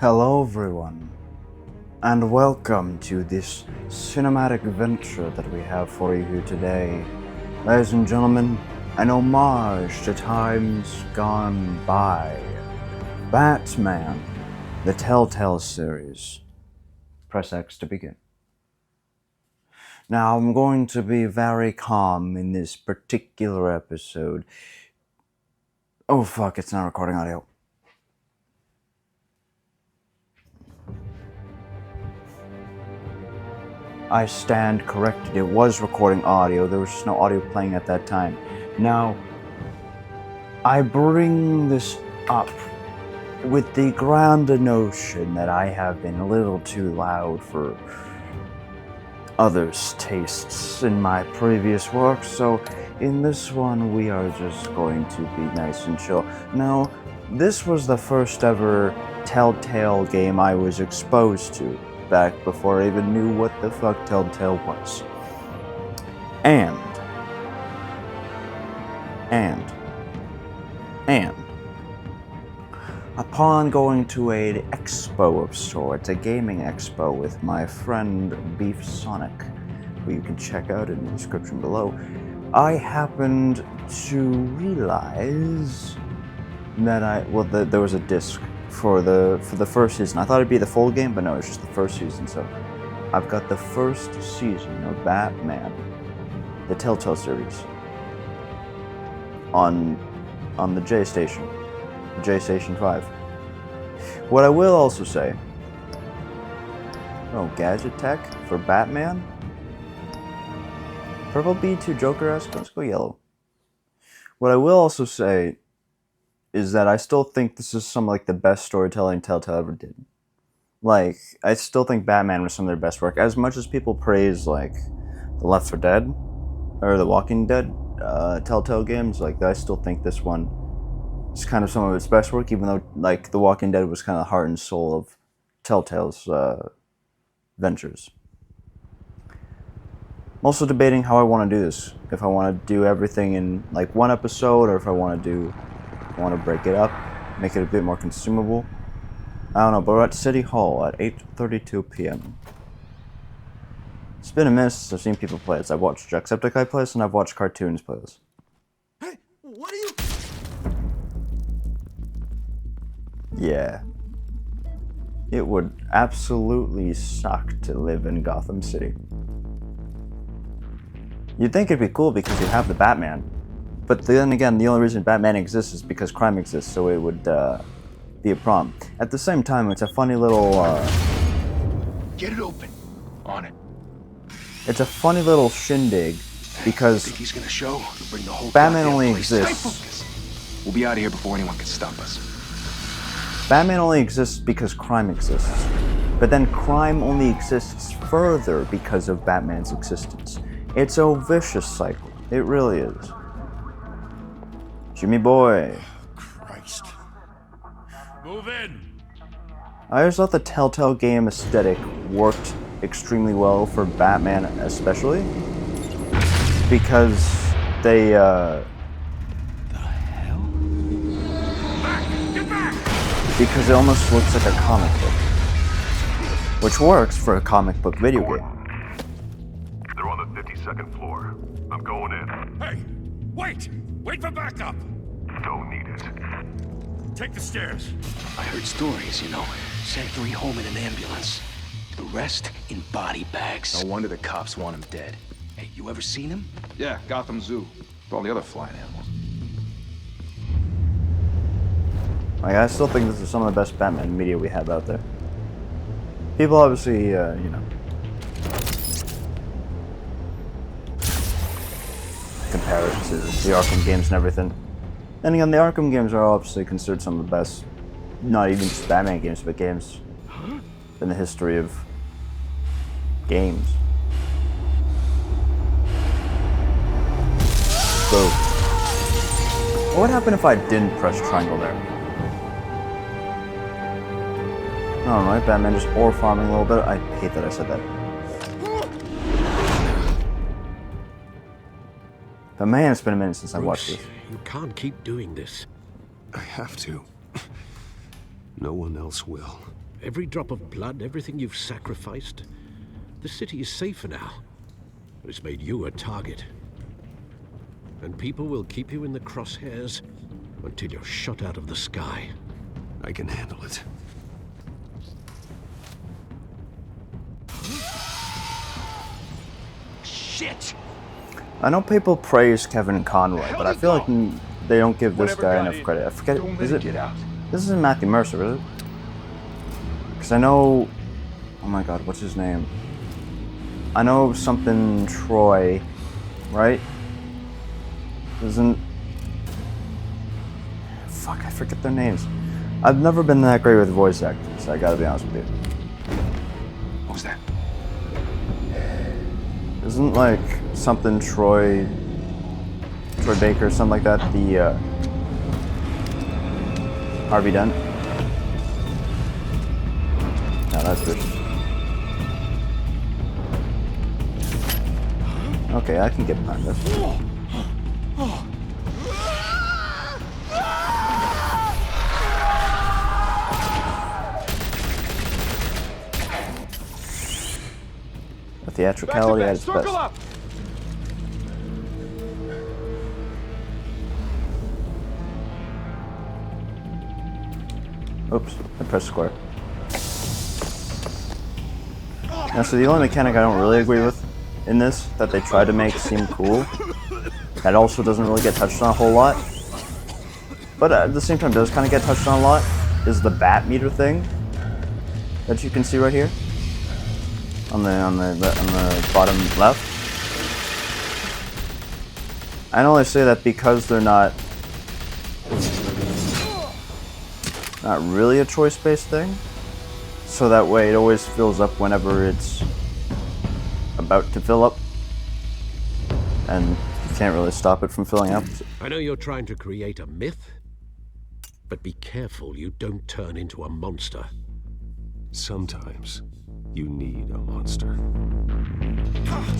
Hello everyone, and welcome to this cinematic venture that we have for you here today. Ladies and gentlemen, an homage to times gone by. Batman, the TellTale's series. Press X to begin. Now, I'm going to be very calm in this particular episode. Oh fuck, it's not recording audio. I stand corrected. It was recording audio. There was just no audio playing at that time. Now, I bring this up with the grand notion that I have been a little too loud for others' tastes in my previous work, so in this one we are just going to be nice and chill. Now, this was the first ever Telltale game I was exposed to, back before I even knew what the fuck Telltale was. And upon going to an expo of sorts, a gaming expo with my friend Beef Sonic, who you can check out in the description below, I happened to realize that there was a disc for the first season. I thought it'd be the full game, but no, it's just the first season. So I've got the first season of Batman, the Telltale series, on the J Station 5. What I will also say, gadget tech for Batman. Purple B2 Joker-esque. Let's go yellow. What I will also say is that I still think this is some like the best storytelling Telltale ever did. Like, I still think Batman was some of their best work. As much as people praise like the Left 4 Dead or the Walking Dead Telltale games, like I still think this one is kind of some of its best work, even though like the Walking Dead was kind of the heart and soul of Telltale's ventures. I'm also debating how I want to do this. If I want to do everything in like one episode, or if I want to break it up, make it a bit more consumable. I don't know, but we're at City Hall at 8:32 p.m. It's been a minute since I've seen people play this. I've watched Jacksepticeye play this, and I've watched cartoons play this. Hey, what are you? Yeah. It would absolutely suck to live in Gotham City. You'd think it'd be cool because you have the Batman. But then again, the only reason Batman exists is because crime exists, so it would be a problem. At the same time, it's a funny little... Get it open. On it. It's a funny little shindig, because Think he's gonna show? Bring the whole Batman goddamn only place. Stay exists. focused. We'll be out of here before anyone can stop us. Batman only exists because crime exists. But then crime only exists further because of Batman's existence. It's a vicious cycle. It really is. Jimmy boy. Christ. Move in. I always thought the Telltale game aesthetic worked extremely well for Batman especially, because they The hell? Get back! because it almost looks like a comic book, which works for a comic book video game. They're on the 52nd floor. I'm going in. Hey! Wait! Wait for backup! Don't need it. Take the stairs. I heard stories, Sent 3 home in an ambulance. The rest in body bags. No wonder the cops want him dead. Hey, you ever seen him? Yeah, Gotham Zoo. With all the other flying animals. Like, I still think this is some of the best Batman media we have out there. People obviously, compare it to the Arkham games and everything. And again, the Arkham games are obviously considered some of the best, not even just Batman games, but games in the history of games. So, what would happen if I didn't press triangle there? Alright, Batman just ore farming a little bit. I hate that I said that. But man, it's been a minute since I watched this. You can't keep doing this. I have to. No one else will. Every drop of blood, everything you've sacrificed. The city is safer now. But it's made you a target. And people will keep you in the crosshairs until you're shot out of the sky. I can handle it. Shit! I know people praise Kevin Conroy, but I feel like they don't give this Whatever guy got enough in, credit. I forget, don't let is it it? get out. This isn't Matthew Mercer, is it? Because I know, oh my god, what's his name? I know something Troy, right? Isn't... Fuck, I forget their names. I've never been that great with voice actors, I gotta be honest with you. What was that? Isn't like something Troy Baker, something like that, the Harvey Dent? No, that's vicious. Okay, I can get behind this. The theatricality at its best. Circle up! Oops, I pressed square. Now, so the only mechanic I don't really agree with in this, that they try to make seem cool, that also doesn't really get touched on a whole lot, but at the same time does kind of get touched on a lot, is the bat meter thing that you can see right here on the bottom left. I only say that because they're not really a choice-based thing, so that way it always fills up whenever it's about to fill up, and you can't really stop it from filling up. I know you're trying to create a myth, but be careful you don't turn into a monster. Sometimes you need a monster.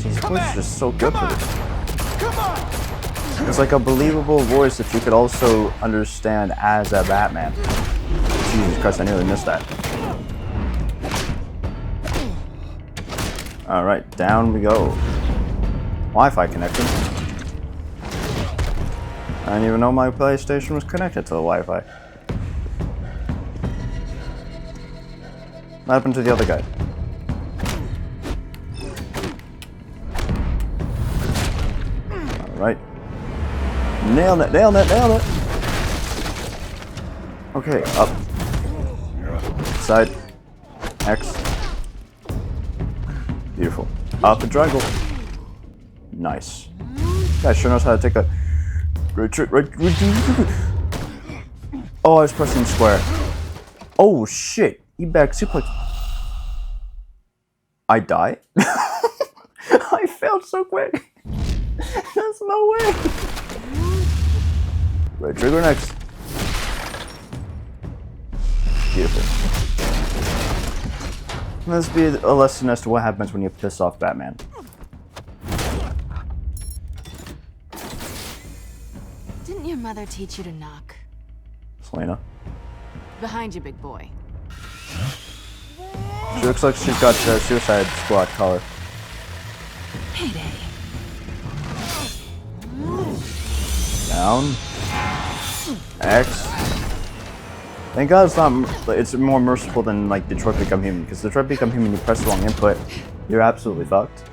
His voice is just so good for this. Come on! It's like a believable voice that you could also understand as a Batman. Jesus Christ, I nearly missed that. Alright, down we go. Wi-Fi connection. I didn't even know my PlayStation was connected to the Wi-Fi. What happened to the other guy? Alright. Nailed it, nailed it, nailed it! Okay, up. Side. X. Beautiful. Up the triangle. Nice. Guy sure knows how to take a... Oh, I was pressing square. Oh shit. He back suplex. I die? I failed so quick. There's no way. Right trigger next. Beautiful. Let's be a lesson as to what happens when you piss off Batman. Didn't your mother teach you to knock? Selena. Behind you, big boy. She looks like she's got Suicide Squad color. Heyday. Down. X. Thank God it's not. It's more merciful than like Detroit Become Human, because Detroit Become Human, you press the wrong input, you're absolutely fucked.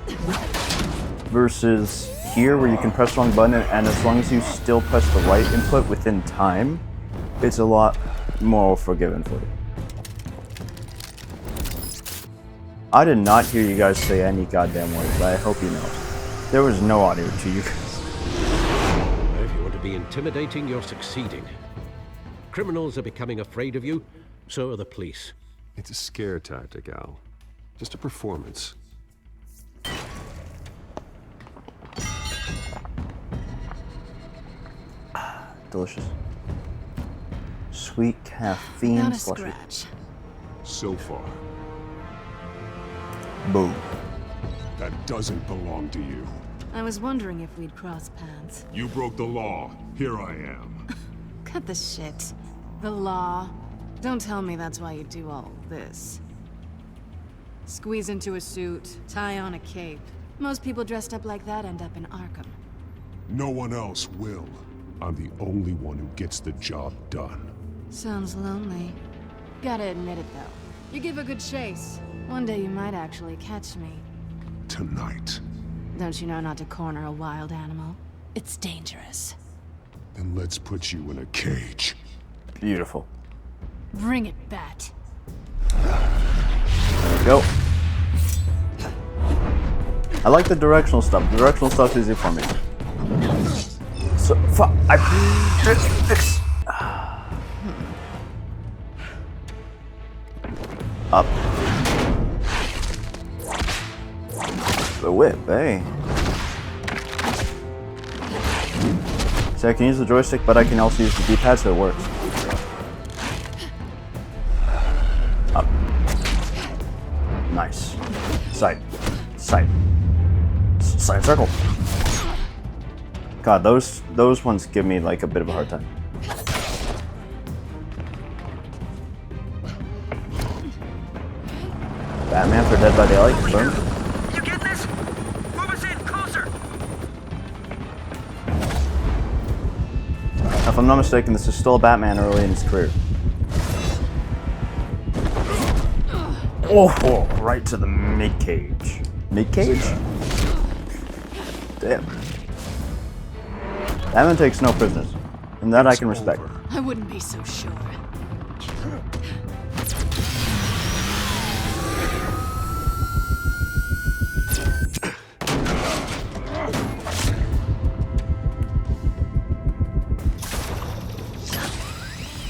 Versus here, where you can press the wrong button, and as long as you still press the right input within time, it's a lot more forgiving for you. I did not hear you guys say any goddamn words. I hope you know. There was no audio to you guys. If you want to be intimidating, you're succeeding. Criminals are becoming afraid of you, so are the police. It's a scare tactic, Al. Just a performance. Delicious. Sweet caffeine Not a slushy. scratch. So far, Boom. that doesn't belong to you. I was wondering if we'd cross paths. You broke the law. Here I am. Cut the shit. The law. Don't tell me that's why you do all this. Squeeze into a suit, tie on a cape. Most people dressed up like that end up in Arkham. No one else will. I'm the only one who gets the job done. Sounds lonely. Gotta admit it, though. You give a good chase. One day you might actually catch me. Tonight. Don't you know not to corner a wild animal? It's dangerous. Then let's put you in a cage. Beautiful. Bring it, Bat. There we go. I like the directional stuff. The directional stuff's easy for me. So, fuck. Up. The whip, eh? See, I can use the joystick, but I can also use the D-pad, so it works. Up. Nice. Side. Side. Side circle. God, those ones give me like a bit of a hard time. Batman for Dead by Daylight, confirmed. You get this? Move us in, closer! If I'm not mistaken, this is still a Batman early in his career. Oh, right to the mid-cage. Mid-cage? Damn. Batman takes no prisoners, and that I can respect. I wouldn't be so sure.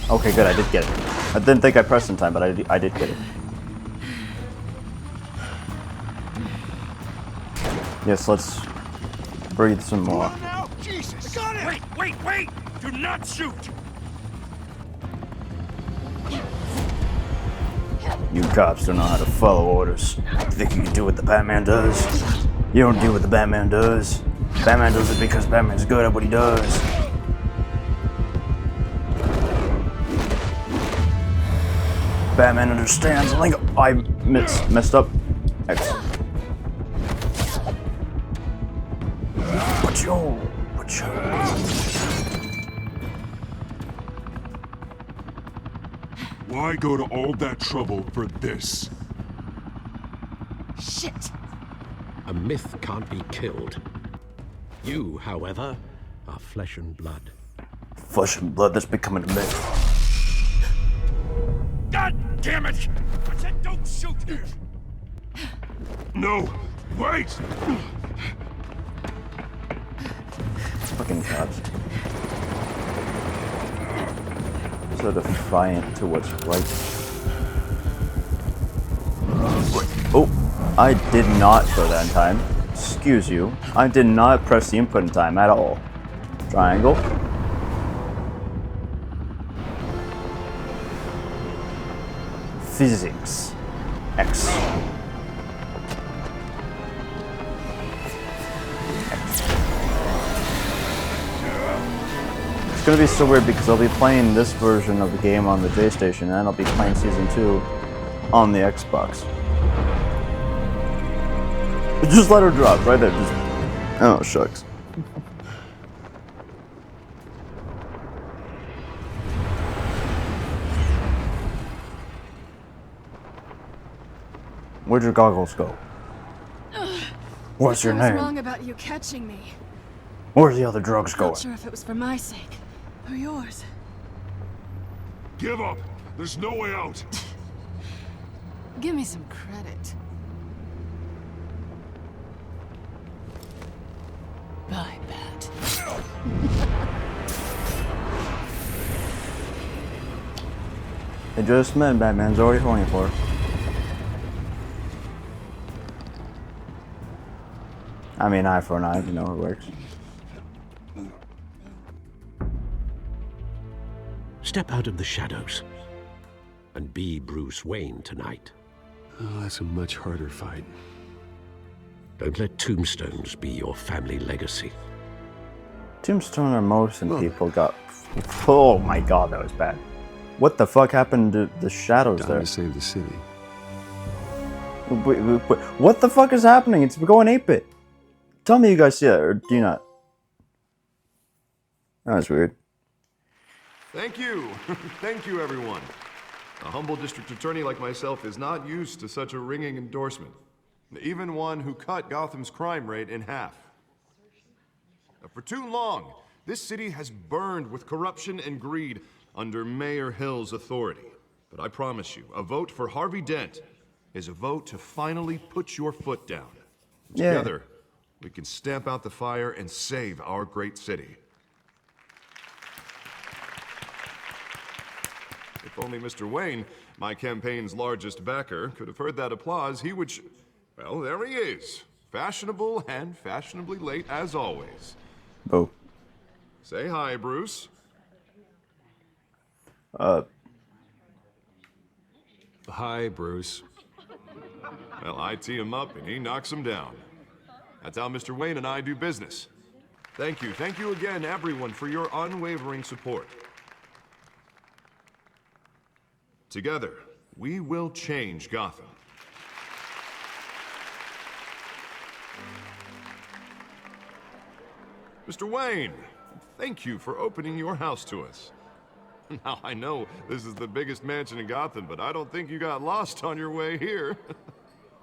Okay, good, I did get it. I didn't think I pressed in time, but I did get it. Yes, let's breathe some more. Now, Jesus! Got it! Wait! Do not shoot! You cops don't know how to follow orders. Think you can do what the Batman does? You don't do what the Batman does. Batman does it because Batman's good at what he does. Batman understands lingo. I messed up. Excellent. Why go to all that trouble for this? Shit! A myth can't be killed. You, however, are flesh and blood. Flesh and blood that's becoming a myth. God damn it! I said don't shoot! No! Wait! Fucking cops. So defiant to what's right. Oh, I did not throw that in time. Excuse you. I did not press the input in time at all. Triangle. Physics. X. It's gonna be so weird because I'll be playing this version of the game on the PlayStation and then I'll be playing Season 2 on the Xbox. Just let her drop right there. Just... Oh, shucks. Where'd your goggles go? What's your I was name? wrong about you catching me. Where's the other drugs going? Not sure if it was for my sake or yours. Give up! There's no way out! Give me some credit. Bye, Bat. It just meant Batman's already horny for her. I mean, eye for an eye, you know how it works. Step out of the shadows and be Bruce Wayne tonight. Oh, that's a much harder fight. Don't let tombstones be your family legacy. Tombstone or Motion people got... Oh my god, that was bad. What the fuck happened to the shadows Time there? to save the city. Wait, what the fuck is happening? It's going 8-bit. Tell me you guys see that, or do you not? That was weird. Thank you. Thank you, everyone. A humble district attorney like myself is not used to such a ringing endorsement. Even one who cut Gotham's crime rate in half. For too long, this city has burned with corruption and greed under Mayor Hill's authority. But I promise you, a vote for Harvey Dent is a vote to finally put your foot down. Yeah. Together, we can stamp out the fire and save our great city. If only Mr. Wayne, my campaign's largest backer, could have heard that applause, he would well, there he is. Fashionable and fashionably late as always. Oh. Say hi, Bruce. Hi, Bruce. Well, I tee him up and he knocks him down. That's how Mr. Wayne and I do business. Thank you again, everyone, for your unwavering support. Together, we will change Gotham. Mr. Wayne, thank you for opening your house to us. Now, I know this is the biggest mansion in Gotham, but I don't think you got lost on your way here.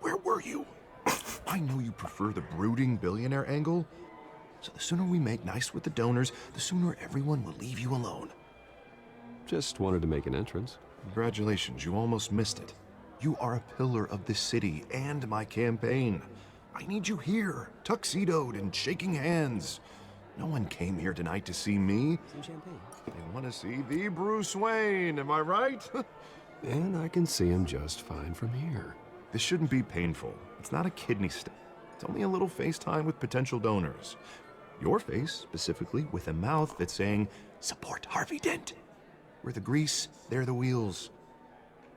Where were you? I know you prefer the brooding billionaire angle, so the sooner we make nice with the donors, the sooner everyone will leave you alone. Just wanted to make an entrance. Congratulations, you almost missed it. You are a pillar of this city and my campaign. I need you here, tuxedoed and shaking hands. No one came here tonight to see me. Some champagne. They want to see the Bruce Wayne, am I right? And I can see him just fine from here. This shouldn't be painful. It's not a kidney stone. It's only a little FaceTime with potential donors. Your face, specifically, with a mouth that's saying, support Harvey Dent. We're the grease, they're the wheels.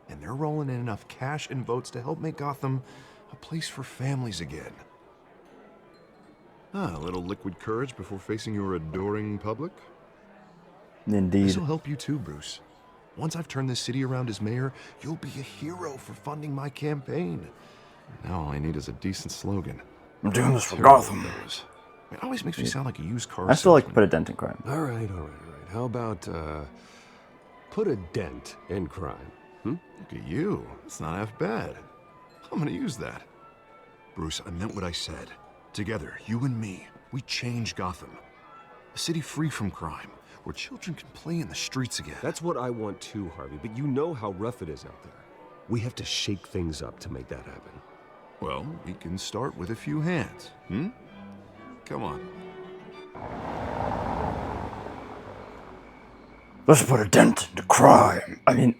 And they're rolling in enough cash and votes to help make Gotham a place for families again. A little liquid courage before facing your adoring public. Indeed. This will help you too, Bruce. Once I've turned this city around as mayor, you'll be a hero for funding my campaign. Now all I need is a decent slogan. I'm doing this for Gotham. It always makes me sound like a used car I still like to salesman. put a dent in crime. All right. How about, put a dent in crime? Look at you. It's not half bad. I'm gonna use that. Bruce, I meant what I said. Together, you and me, we change Gotham. A city free from crime, where children can play in the streets again. That's what I want too, Harvey, but you know how rough it is out there. We have to shake things up to make that happen. Well, we can start with a few hands, Come on. Let's put a dent into crime. I mean,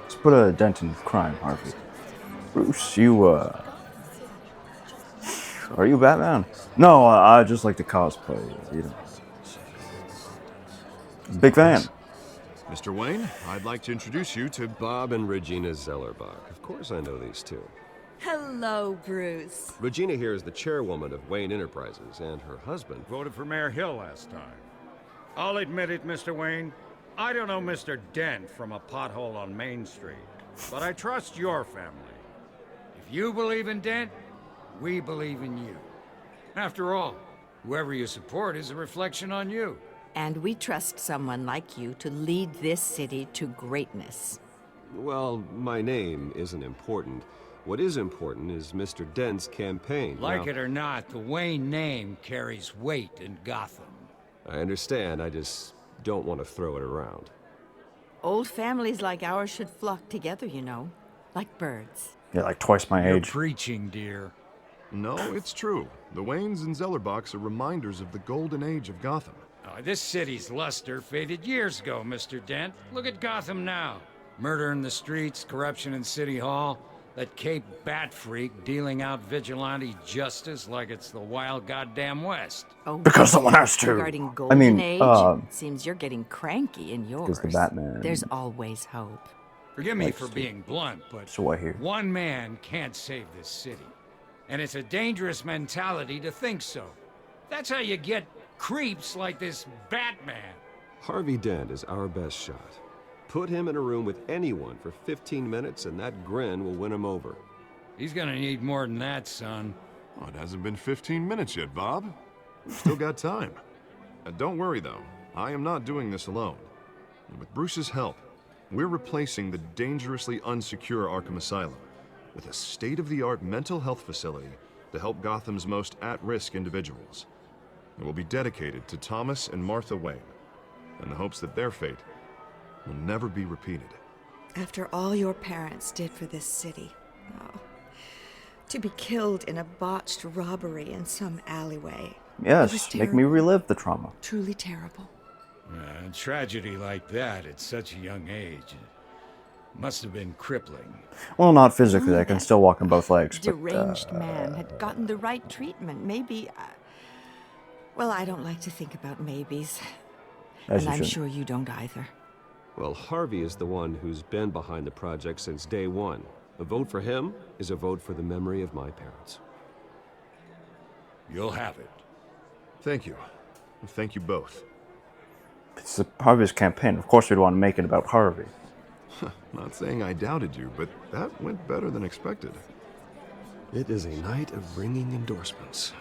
let's put a dent in crime, Harvey. Bruce, you, are you Batman? No, I just like to cosplay, you know. Big fan. Mr. Wayne, I'd like to introduce you to Bob and Regina Zellerbach. Of course I know these two. Hello, Bruce. Regina here is the chairwoman of Wayne Enterprises, and her husband... Voted for Mayor Hill last time. I'll admit it, Mr. Wayne. I don't know Mr. Dent from a pothole on Main Street, but I trust your family. If you believe in Dent, we believe in you. After all, whoever you support is a reflection on you. And we trust someone like you to lead this city to greatness. Well, my name isn't important. What is important is Mr. Dent's campaign. Like Now, it or not, the Wayne name carries weight in Gotham. I understand, I just don't want to throw it around. Old families like ours should flock together, you know, like birds. You're like twice my You're age. preaching, dear. No, it's true. The Waynes and Zellerbachs are reminders of the golden age of Gotham. This city's luster faded years ago, Mr. Dent. Look at Gotham now. Murder in the streets, corruption in City Hall, that Cape Bat freak dealing out vigilante justice like it's the wild goddamn West. Oh, Because someone has to. regarding Golden Age, seems you're getting cranky in yours. the Batman. There's always hope. Forgive me for being blunt, but So I hear. one man can't save this city. And it's a dangerous mentality to think so. That's how you get creeps like this Batman. Harvey Dent is our best shot. Put him in a room with anyone for 15 minutes and that grin will win him over. He's gonna need more than that, son. Oh, it hasn't been 15 minutes yet, Bob. We've still got time. Don't worry, though. I am not doing this alone. And with Bruce's help, we're replacing the dangerously unsecure Arkham Asylum with a state-of-the-art mental health facility to help Gotham's most at-risk individuals. It will be dedicated to Thomas and Martha Wayne, in the hopes that their fate will never be repeated. After all your parents did for this city, oh, to be killed in a botched robbery in some alleyway. Yes, make me relive the trauma. Truly terrible. A tragedy like that at such a young age must have been crippling. Well, not physically. I can still walk on both legs. Deranged man had gotten the right treatment. Maybe. Well, I don't like to think about maybes. And I'm sure you don't either. Well, Harvey is the one who's been behind the project since day one. A vote for him is a vote for the memory of my parents. You'll have it. Thank you. Thank you both. It's Harvey's campaign. Of course we'd want to make it about Harvey. Not saying I doubted you, but that went better than expected. It is a night of ringing endorsements.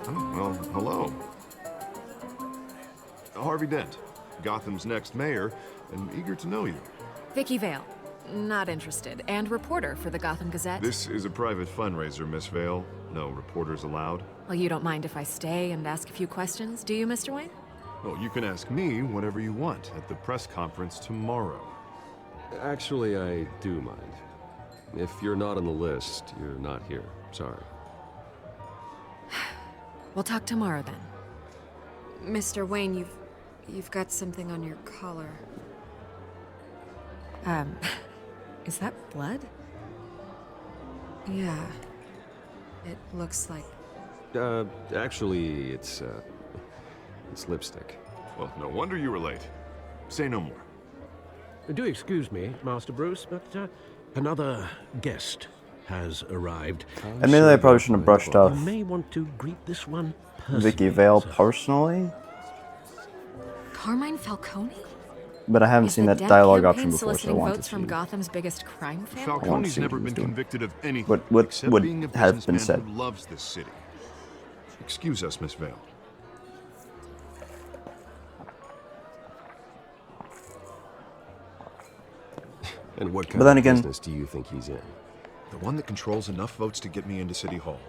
Oh, well, hello. Harvey Dent, Gotham's next mayor, and eager to know you. Vicky Vale. Not interested. And reporter for the Gotham Gazette. This is a private fundraiser, Miss Vale. No reporters allowed. Well, you don't mind if I stay and ask a few questions, do you, Mr. Wayne? Oh, you can ask me whatever you want at the press conference tomorrow. Actually, I do mind. If you're not on the list, you're not here. Sorry. We'll talk tomorrow then. Mr. Wayne, you've got something on your collar. Is that blood? Yeah. It looks like... Actually, it's lipstick. Well, no wonder you were late. Say no more. Do excuse me, Master Bruce, but another guest has arrived. Admittedly, I probably shouldn't have brushed off You may want to greet this one personally. Vicky Vale personally, Carmine Falcone? but I haven't seen that dialogue option before, so I want to votes see. from Gotham's biggest crime family? Falcone's never been convicted of anything What except would being a have been businessman said. who loves this city. Excuse us, Miss Vale. And what But kind then of again- business do you think he's in? The one that controls enough votes to get me into City Hall.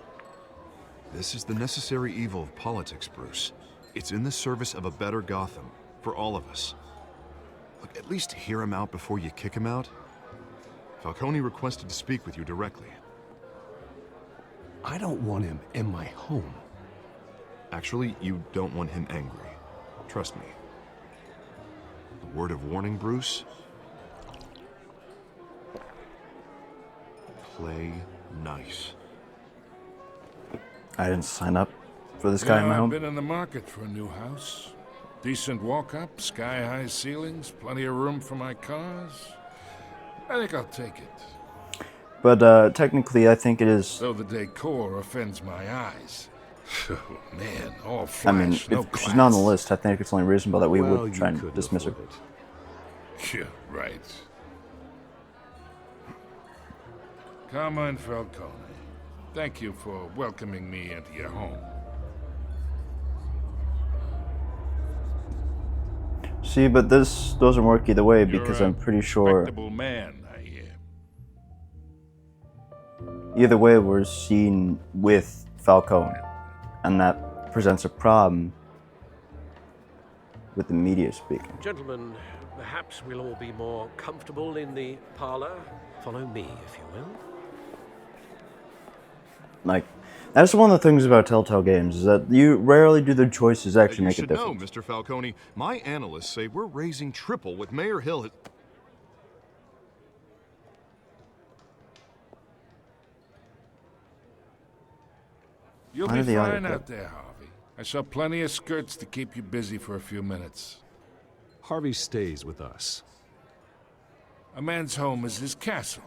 This is the necessary evil of politics, Bruce. It's in the service of a better Gotham, for all of us. Look, at least hear him out before you kick him out. Falcone requested to speak with you directly. I don't want him in my home. Actually, you don't want him angry. Trust me. A word of warning, Bruce. Play nice. I didn't sign up for this guy in my I've home. been in the market for a new house. Decent walk-up, sky-high ceilings, plenty of room for my cars. I think I'll take it. But technically, I think it is. Though the decor offends my eyes. Oh, man, all I flash, mean, no if she's not on the class. list, I think it's only reasonable that we Well, would you try and couldn't dismiss her. afford it. Yeah, right. Carmine Falcone, thank you for welcoming me into your home. See, but this doesn't work either way because You're a I'm pretty sure respectable man, I hear. either way we're seen with Falcone, and that presents a problem with the media speaking. Gentlemen, perhaps we'll all be more comfortable in the parlor. Follow me, if you will. Like, that's one of the things about Telltale games, is that you rarely do the choices actually You make a should know, difference. Mr. Falcone, my analysts say we're raising triple with Mayor Hill. You'll Why be do the audio fine clip? out there, Harvey. I saw plenty of skirts to keep you busy for a few minutes. Harvey stays with us. A man's home is his castle.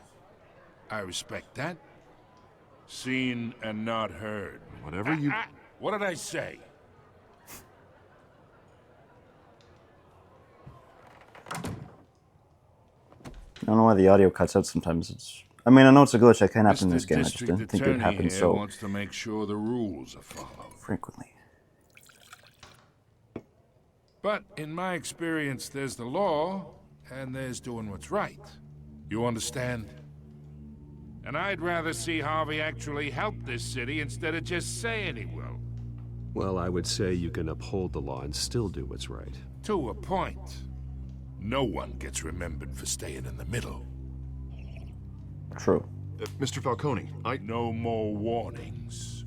I respect that. Seen and not heard. Whatever you... What did I say? I don't know why the audio cuts out sometimes. I mean, I know it's a glitch that can happen in this game. I just didn't think it would happen so wants to make sure the rules are followed frequently. But in my experience, there's the law, and there's doing what's right. You understand? And I'd rather see Harvey actually help this city instead of just saying he will. Well, I would say you can uphold the law and still do what's right. To a point. No one gets remembered for staying in the middle. True. Mr. Falcone, No more warnings.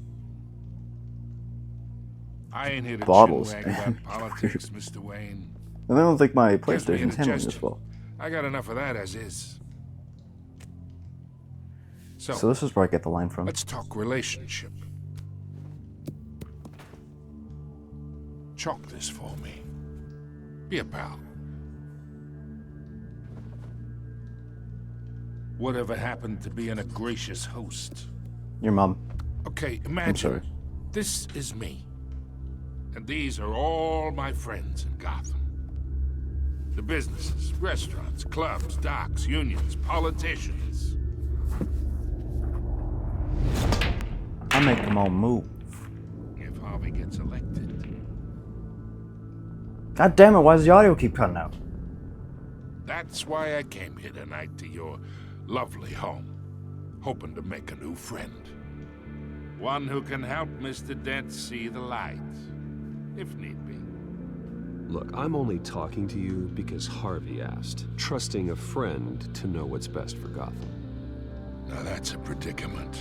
I ain't here to Bottles. chinwag about politics, Mr. Wayne. I don't think my Gives me PlayStation's handling this indigestion. well. I got enough of that as is. So this is where I get the line from. Let's talk relationship. Chalk this for me. Be a pal. Whatever happened to being a gracious host? Your mom. Okay, I'm imagine. sorry. This is me. And these are all my friends in Gotham. The businesses, restaurants, clubs, docks, unions, politicians. I make them all move. If Harvey gets elected. God damn it, why does the audio keep cutting out? That's why I came here tonight to your lovely home, hoping to make a new friend. One who can help Mr. Dent see the light, if need be. Look, I'm only talking to you because Harvey asked, trusting a friend to know what's best for Gotham. Now that's a predicament.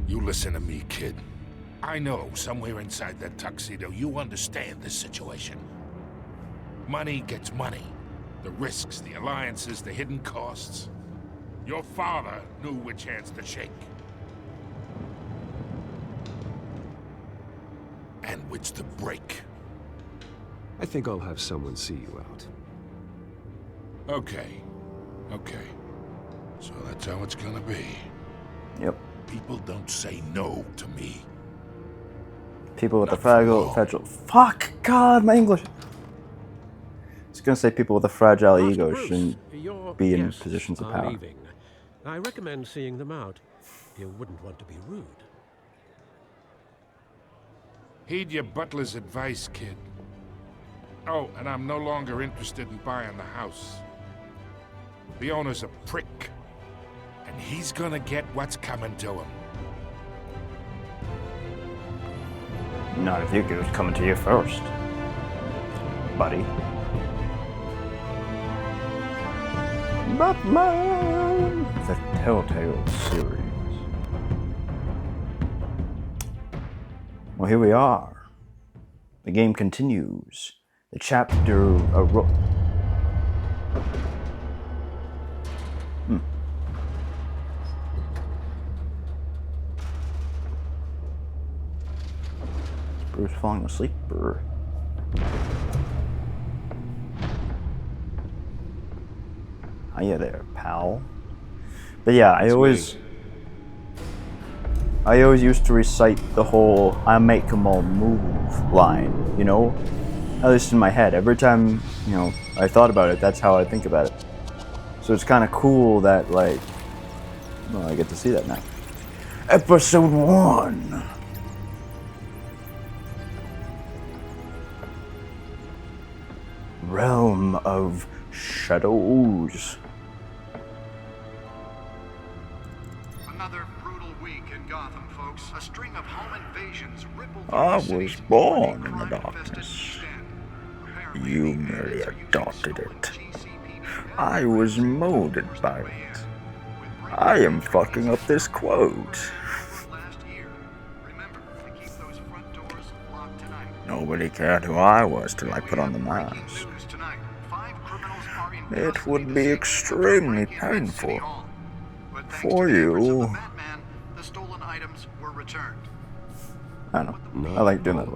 You listen to me, kid. I know somewhere inside that tuxedo you understand this situation. Money gets money. The risks, the alliances, the hidden costs. Your father knew which hands to shake. And which to break. I think I'll have someone see you out. Okay. Okay. So that's how it's gonna be. Yep. People don't say no to me. People with a fragile... Fuck! God, my English! I was gonna say people with a fragile ego shouldn't be in positions of power. Leaving. I recommend seeing them out. You wouldn't want to be rude. Heed your butler's advice, kid. Oh, and I'm no longer interested in buying the house. The owner's a prick. And he's gonna get what's coming to him. Not if you get what's coming to you first, buddy. Batman! The TellTale's series. Well, here we are. The game continues. The chapter... Bruce falling asleep, or... Hiya there, pal. But yeah, I always used to recite the whole "I make 'em all move" line, you know? At least in my head. Every time, you know, I thought about it, that's how I think about it. So it's kind of cool that, like, well, I get to see that now. Episode 1. Realm of Shadows. Another brutal week in Gotham, folks. A string of home invasions rippled through I the city. was born in the darkness. You merely adopted it. I was molded by it. I am fucking up this quote. Nobody cared who I was till I put on the mask. It would be extremely painful for you. The stolen items were returned. I don't know. I like doing that.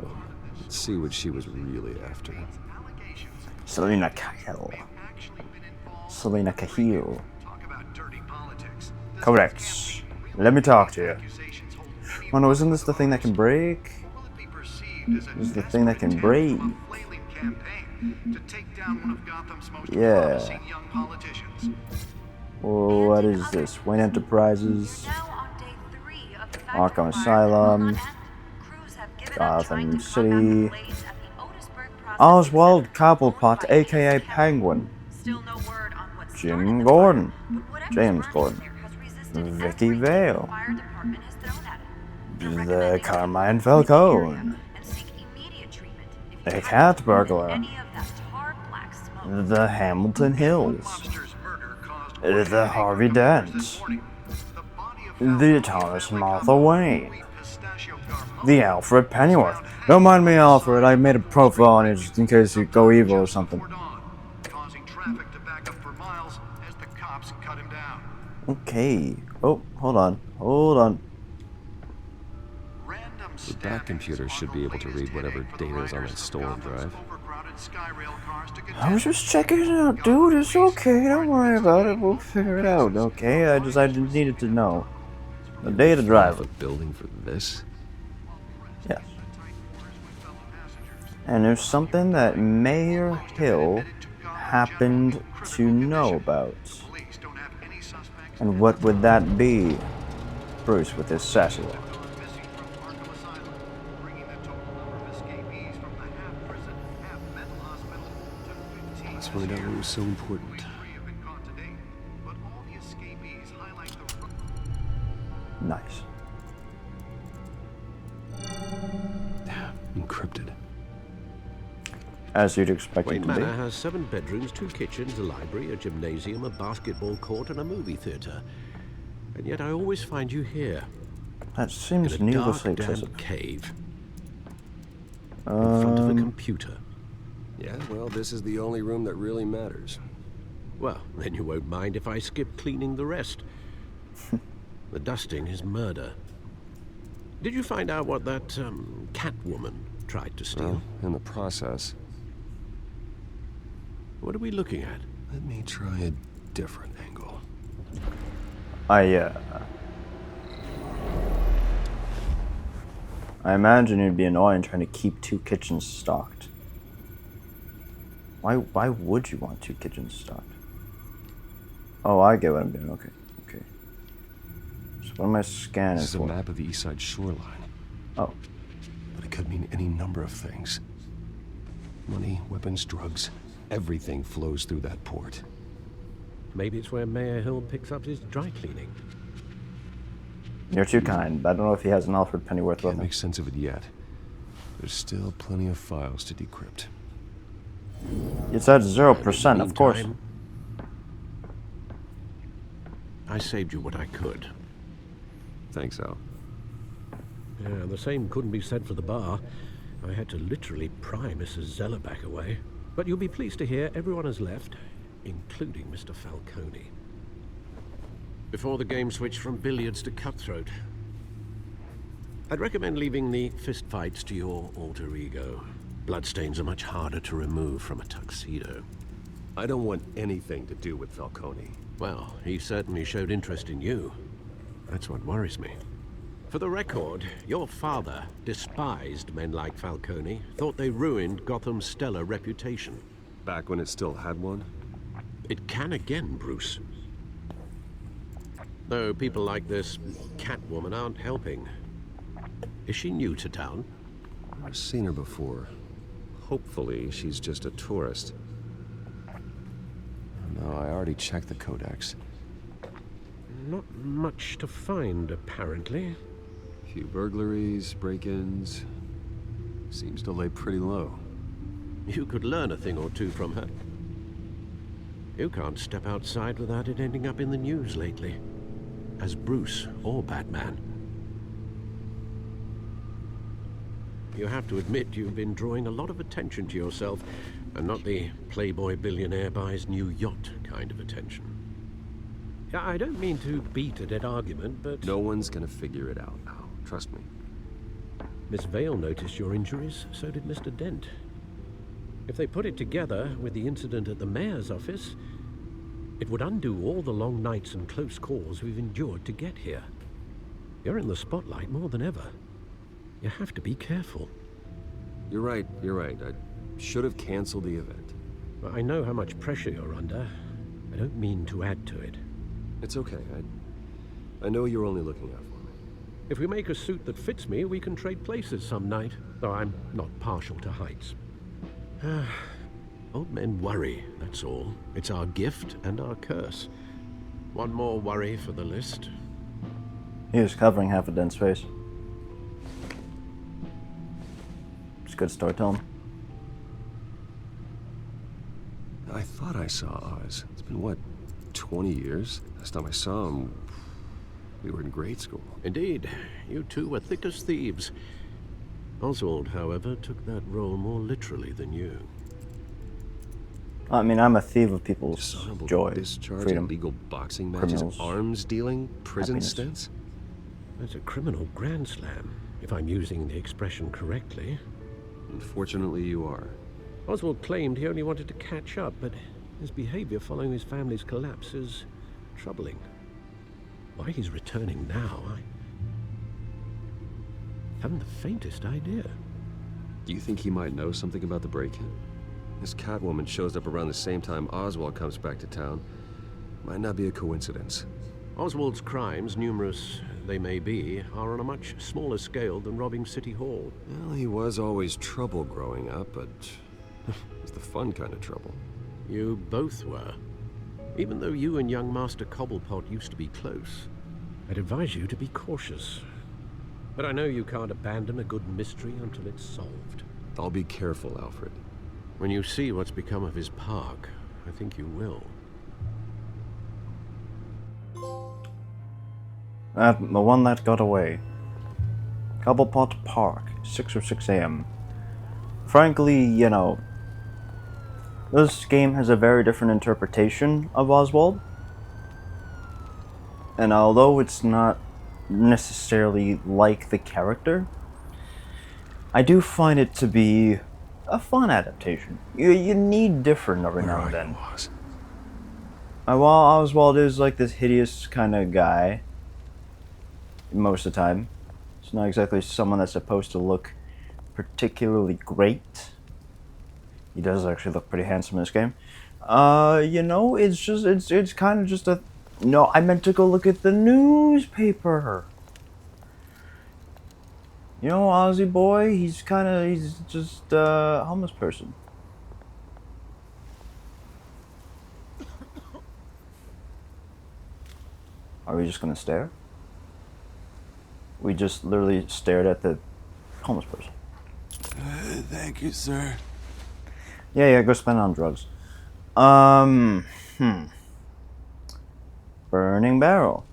Let's see what she was really after. Selena Kyle. Selena Cahill. Correct. Let me talk to you. Oh no, isn't this the thing that can break? This is the thing that can break. Yeah. Well, what is this? Wayne Enterprises, Arkham Asylum, Gotham City, Oswald Cobblepot, aka Penguin, Jim Gordon, James Gordon, Vicky Vale, the Carmine Falcone, a cat burglar, the Hamilton Hills, the Harvey Dent, the Thomas Martha Wayne, the Alfred Pennyworth. Don't mind me, Alfred. I made a profile on you just in case you go evil or something. Okay. Oh, hold on. Hold on. The back computer should be able to read whatever data is on that stolen drive. I was just checking it out, dude. It's okay. Don't worry about it. We'll figure it out, okay? I just needed to know. The data drive. A building for this? Yes. And there's something that Mayor Hill happened to know about. And what would that be? Bruce with his sassy walk. Let's find out what was so important. Nice. Encrypted. As you'd expect it Wayne to be. Manor has 7 bedrooms, 2 kitchens, a library, a gymnasium, a basketball court, and a movie theater. And yet I always find you here. That seems in a needlessly dark, excessive. damp cave. In front of a computer. Yeah, well, this is the only room that really matters. Well, then you won't mind if I skip cleaning the rest. The dusting is murder. Did you find out what that Catwoman tried to steal? Well, in the process. What are we looking at? Let me try a different angle. I imagine it'd be annoying trying to keep 2 kitchens stocked. Why would you want 2 kitchens stocked? Oh, I get what I'm doing. Okay. So what am I scanning This is for? a map of the east side shoreline. Oh. But it could mean any number of things. Money, weapons, drugs. Everything flows through that port. Maybe it's where Mayor Hill picks up his dry cleaning. You're too kind. I don't know if he has an Alfred Pennyworth with Can't him. make sense of it yet. There's still plenty of files to decrypt. It's at 0%, of course. I saved you what I could. Thanks, Al. Yeah, the same couldn't be said for the bar. I had to literally pry Mrs. Zeller back away. But you'll be pleased to hear everyone has left, including Mr. Falcone. Before the game switched from billiards to cutthroat. I'd recommend leaving the fistfights to your alter ego. Bloodstains are much harder to remove from a tuxedo. I don't want anything to do with Falcone. Well, he certainly showed interest in you. That's what worries me. For the record, your father despised men like Falcone, thought they ruined Gotham's stellar reputation. Back when it still had one? It can again, Bruce. Though people like this Catwoman aren't helping. Is she new to town? I've seen her before. Hopefully, she's just a tourist. No, I already checked the codex. Not much to find, apparently. Few burglaries, break-ins. Seems to lay pretty low. You could learn a thing or two from her. You can't step outside without it ending up in the news lately. As Bruce or Batman. You have to admit you've been drawing a lot of attention to yourself, and not the playboy billionaire buys new yacht kind of attention. Yeah, I don't mean to beat a dead argument, but... No one's gonna figure it out, Al. Trust me. Miss Vale noticed your injuries, so did Mr. Dent. If they put it together with the incident at the mayor's office, It would undo all the long nights and close calls we've endured to get here. You're in the spotlight more than ever. You have to be careful. You're right. I should have canceled the event. I know how much pressure you're under. I don't mean to add to it. It's okay. I know you're only looking out for me. If we make a suit that fits me, we can trade places some night, though I'm not partial to heights. Old men worry, that's all. It's our gift and our curse. One more worry for the list. He was covering half a dense face. It's good storytelling. I thought I saw Oz. It's been, what, 20 years? Last time I saw him, we were in grade school. Indeed. You two were thick as thieves. Oswald, however, took that role more literally than you. I mean, I'm a thief of people's joy, discharge, freedom, illegal boxing matches, criminals, arms dealing, prison happiness. stints. That's a criminal grand slam, if I'm using the expression correctly. Unfortunately, you are. Oswald claimed he only wanted to catch up, but his behavior following his family's collapse is troubling. Why he's returning now, I haven't the faintest idea. Do you think he might know something about the break-in? This Catwoman shows up around the same time Oswald comes back to town. Might not be a coincidence. Oswald's crimes, numerous they may be, are on a much smaller scale than robbing City Hall. Well, he was always trouble growing up, but it was the fun kind of trouble. You both were. Even though you and young Master Cobblepot used to be close, I'd advise you to be cautious. But I know you can't abandon a good mystery until it's solved. I'll be careful, Alfred. When you see what's become of his park, I think you will. The one that got away. Cobblepot Park, 6 or 6 a.m. Frankly, you know, this game has a very different interpretation of Oswald. And although it's not necessarily like the character, I do find it to be a fun adaptation. You need different every now and then. While Oswald is like this hideous kind of guy, most of the time, it's not exactly someone that's supposed to look particularly great. He does actually look pretty handsome in this game. You know, it's kind of just a... No, I meant to go look at the newspaper. You know, Ozzy boy, he's just a homeless person. Are we just gonna stare? We just literally stared at the homeless person. Thank you, sir. Yeah, go spend it on drugs. Burning barrel.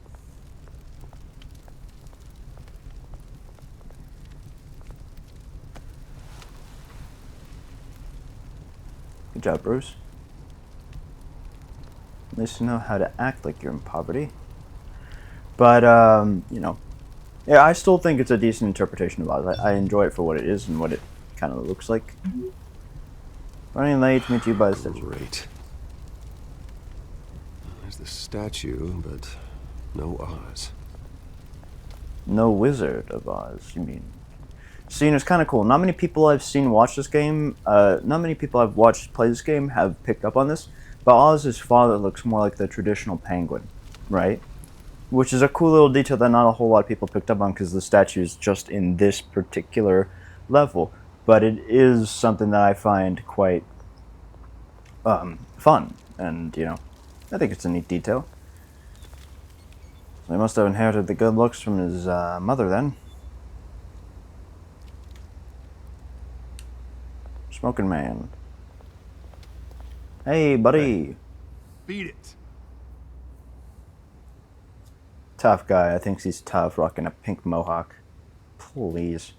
Good job, Bruce. At least you know how to act like you're in poverty. But, you know, yeah, I still think it's a decent interpretation of Oz. I enjoy it for what it is and what it kind of looks like. Running late to meet you by the statue. Great. There's the statue, but no Oz. No Wizard of Oz, you mean? See, and it's kind of cool. Not many people I've seen watch this game, not many people I've watched play this game have picked up on this, but Oz's father looks more like the traditional penguin, right? Which is a cool little detail that not a whole lot of people picked up on because the statue is just in this particular level. But it is something that I find quite fun, and, you know, I think it's a neat detail. So he must have inherited the good looks from his mother then. Smoking man. Hey, buddy. Beat it. Tough guy. I think he's tough, rocking a pink mohawk. Please.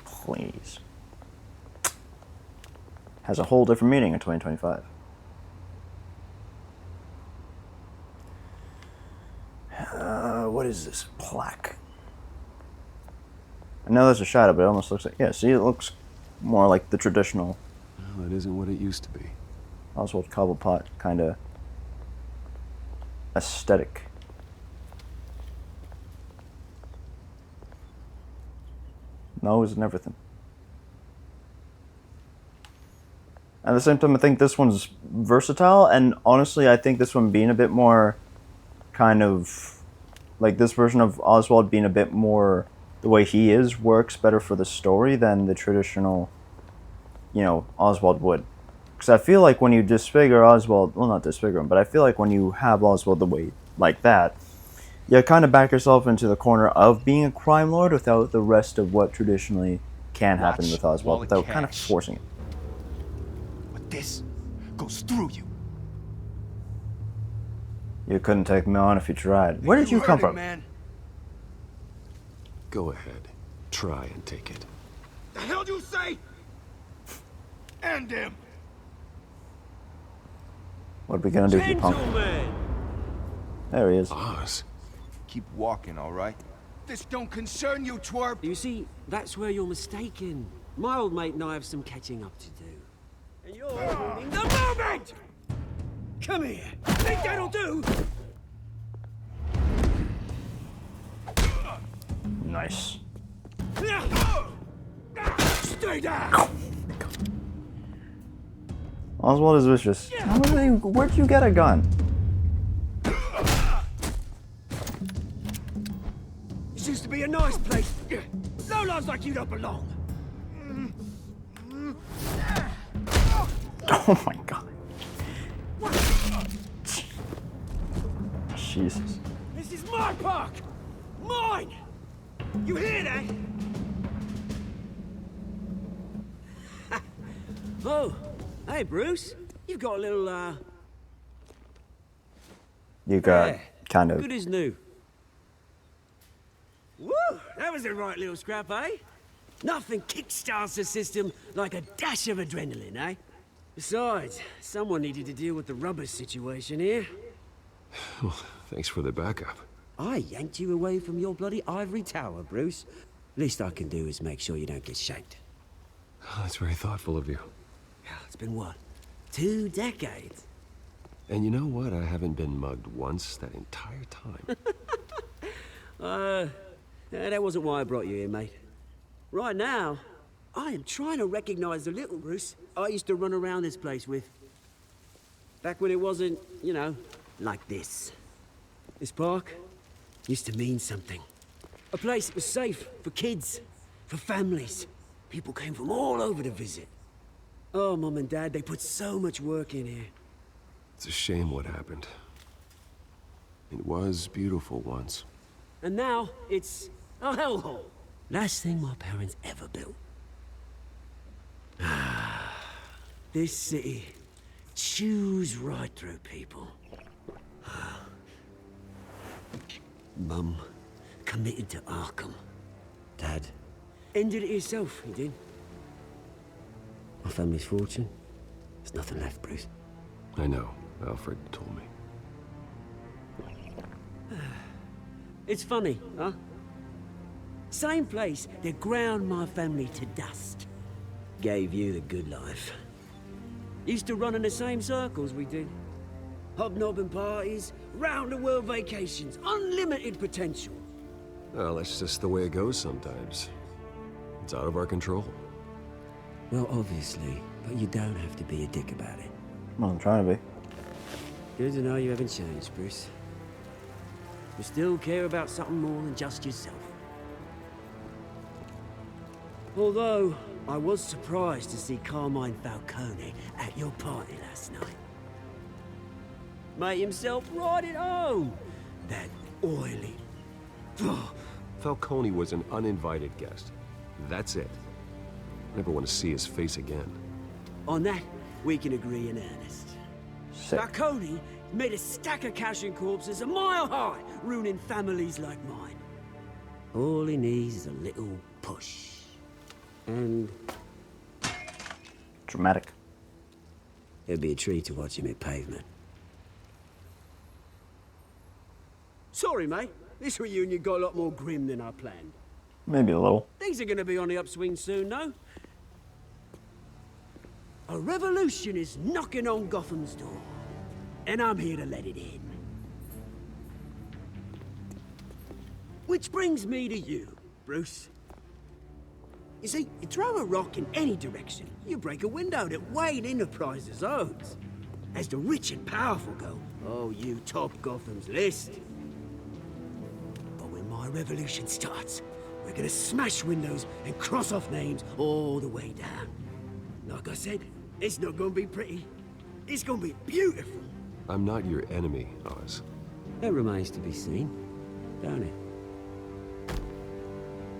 Please. Has a whole different meaning in 2025. What is this? Plaque. I know there's a shadow, but it almost looks like... Yeah, see, it looks more like the traditional... Well, it isn't what it used to be. Oswald Cobblepot kind of aesthetic. Nose and everything. At the same time, I think this one's versatile, and honestly, I think this one being a bit more kind of like this version of Oswald being a bit more the way he is works better for the story than the traditional, you know, Oswald would. Because I feel like when you disfigure Oswald, well, not disfigure him, but I feel like when you have Oswald the way like that, you kind of back yourself into the corner of being a crime lord without the rest of what traditionally can happen with Oswald, without kind of forcing it. This goes through you. You couldn't take me on if you tried. Where did you come from? Man. Go ahead. Try and take it. The hell do you say? End him. What are we gonna do, you punk? There he is. Oz. Keep walking, all right? This don't concern you, twerp. You see, that's where you're mistaken. My old mate and I have some catching up to do. And you're ruining the moment! Come here. Think that'll do? Nice. Stay down! Oswald is vicious. Where'd you get a gun? This used to be a nice place. No lives like you don't belong. Oh my god. Jesus. This is my park! Mine! You hear that? Oh, hey Bruce. You've got a little, You got kind of... Good as new. Woo! That was a right little scrap, eh? Nothing kickstarts the system like a dash of adrenaline, eh? Besides, someone needed to deal with the rubber situation here. Well, thanks for the backup. I yanked you away from your bloody ivory tower, Bruce. Least I can do is make sure you don't get shanked. Oh, that's very thoughtful of you. It's been what? 2 decades? And you know what? I haven't been mugged once that entire time. That wasn't why I brought you here, mate. Right now, I am trying to recognize the little Bruce I used to run around this place with. Back when it wasn't, you know, like this. This park used to mean something. A place that was safe for kids, for families. People came from all over to visit. Oh, Mum and Dad, they put so much work in here. It's a shame what happened. It was beautiful once. And now, it's a hellhole. Last thing my parents ever built. This city chews right through people. Mum committed to Arkham. Dad ended it himself, he did. My family's fortune, there's nothing left, Bruce. I know. Alfred told me. It's funny, huh? Same place that ground my family to dust. Gave you the good life. Used to run in the same circles we did. Hobnobbing parties, round-the-world vacations, unlimited potential. Well, that's just the way it goes sometimes. It's out of our control. Well, obviously, but you don't have to be a dick about it. Well, I'm trying to be. Good to know you haven't changed, Bruce. You still care about something more than just yourself. Although, I was surprised to see Carmine Falcone at your party last night. Made himself right at home. That oily... Falcone was an uninvited guest. That's it. Never want to see his face again. On that, we can agree in earnest. Sick. Falcone made a stack of cash and corpses a mile high, ruining families like mine. All he needs is a little push. And... Dramatic. It'd be a treat to watch him hit pavement. Sorry, mate. This reunion got a lot more grim than I planned. Maybe a little. Things are gonna be on the upswing soon, no? A revolution is knocking on Gotham's door, and I'm here to let it in. Which brings me to you, Bruce. You see, you throw a rock in any direction, you break a window that Wayne Enterprises owns. As the rich and powerful go, oh, you top Gotham's list. But when my revolution starts, we're gonna smash windows and cross off names all the way down. Like I said, it's not gonna be pretty. It's gonna be beautiful. I'm not your enemy, Oz. That remains to be seen, don't it?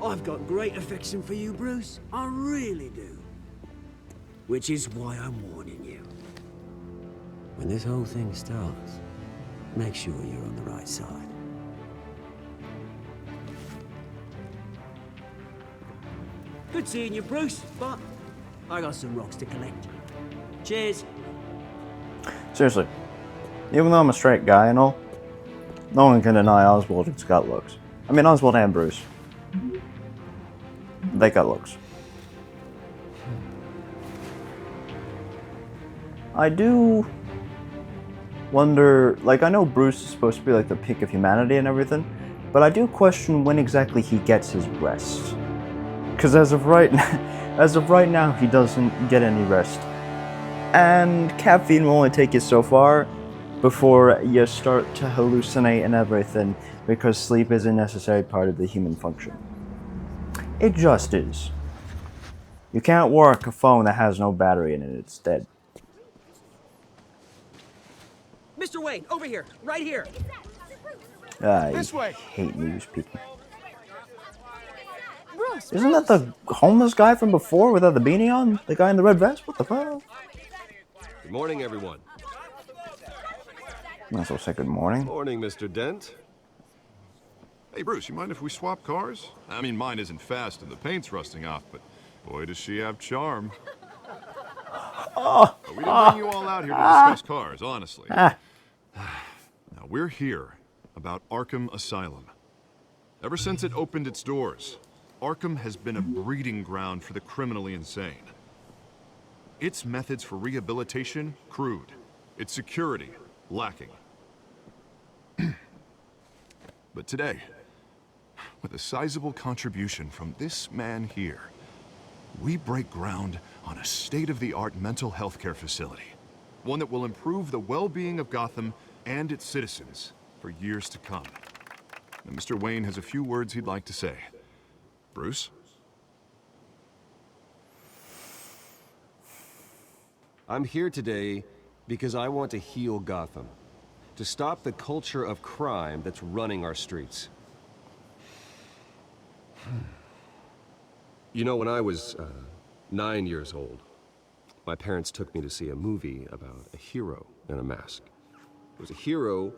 I've got great affection for you, Bruce. I really do. Which is why I'm warning you. When this whole thing starts, make sure you're on the right side. Good seeing you, Bruce, but I got some rocks to collect. Cheers. Seriously, even though I'm a straight guy and all, no one can deny Oswald's got looks. I mean, Oswald and Bruce. They got looks. I do wonder, like, I know Bruce is supposed to be like the peak of humanity and everything, but I do question when exactly he gets his rest. Because as of right now, he doesn't get any rest. And caffeine will only take you so far before you start to hallucinate and everything, because sleep is a necessary part of the human function. It just is. You can't work a phone that has no battery in it, it's dead. Mr. Wayne, over here, right here. I This way. hate news people. Bruce, Isn't that the homeless guy from before without the beanie on? The guy in the red vest? What the fuck? Good morning, everyone. Might as well say good morning. Morning, Mr. Dent. Hey, Bruce, you mind if we swap cars? I mean, mine isn't fast and the paint's rusting off, but boy, does she have charm. But we didn't bring you all out here to discuss cars, honestly. Now, we're here about Arkham Asylum. Ever since it opened its doors, Arkham has been a breeding ground for the criminally insane. Its methods for rehabilitation, crude. Its security, lacking. But today, with a sizable contribution from this man here, we break ground on a state-of-the-art mental health care facility. One that will improve the well-being of Gotham and its citizens for years to come. Now, Mr. Wayne has a few words he'd like to say. Bruce? I'm here today because I want to heal Gotham. To stop the culture of crime that's running our streets. You know, when I was 9 years old, my parents took me to see a movie about a hero in a mask. It was a hero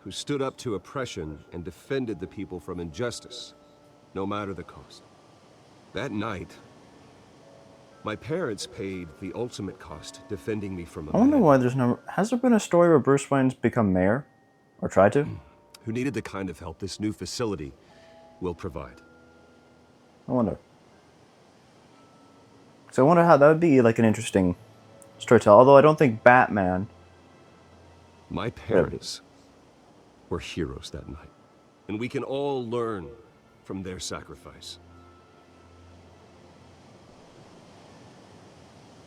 who stood up to oppression and defended the people from injustice, no matter the cost. That night, my parents paid the ultimate cost defending me from a I wonder man why there's no... Has there been a story where Bruce Wayne's become mayor? Or tried to? who needed the kind of help this new facility will provide. I wonder. So I wonder how that would be like an interesting storytelling. Although I don't think Batman... My parents were heroes that night. And we can all learn from their sacrifice.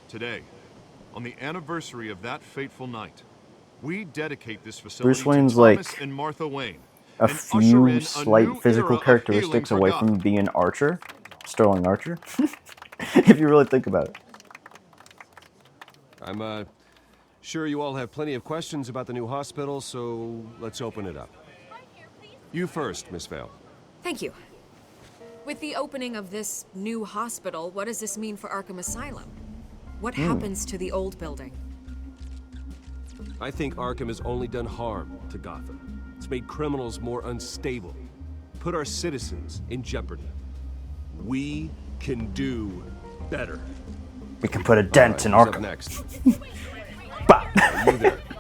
Today, on the anniversary of that fateful night, we dedicate this facility Bruce Wayne's to Thomas like and Martha Wayne. a few slight physical characteristics away from being an Archer. Sterling Archer. If you really think about it. I'm sure you all have plenty of questions about the new hospital, so let's open it up. You first, Miss Vale. Thank you. With the opening of this new hospital, what does this mean for Arkham Asylum? What happens to the old building? I think Arkham has only done harm to Gotham. It's made criminals more unstable, put our citizens in jeopardy. We can do better. We can put a dent in Arkham. Next.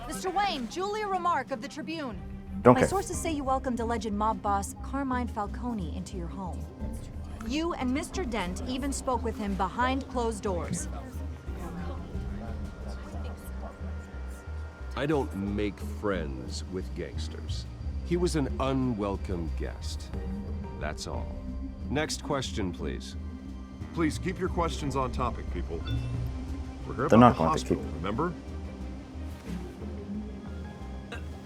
Mr. Wayne, Julia Remark of the Tribune. Don't My care. sources say you welcomed alleged mob boss Carmine Falcone into your home. You and Mr. Dent even spoke with him behind closed doors. I don't make friends with gangsters. He was an unwelcome guest. That's all. Next question, please. Please keep your questions on topic, people. We're here They're about not the going to hospital, keep. remember?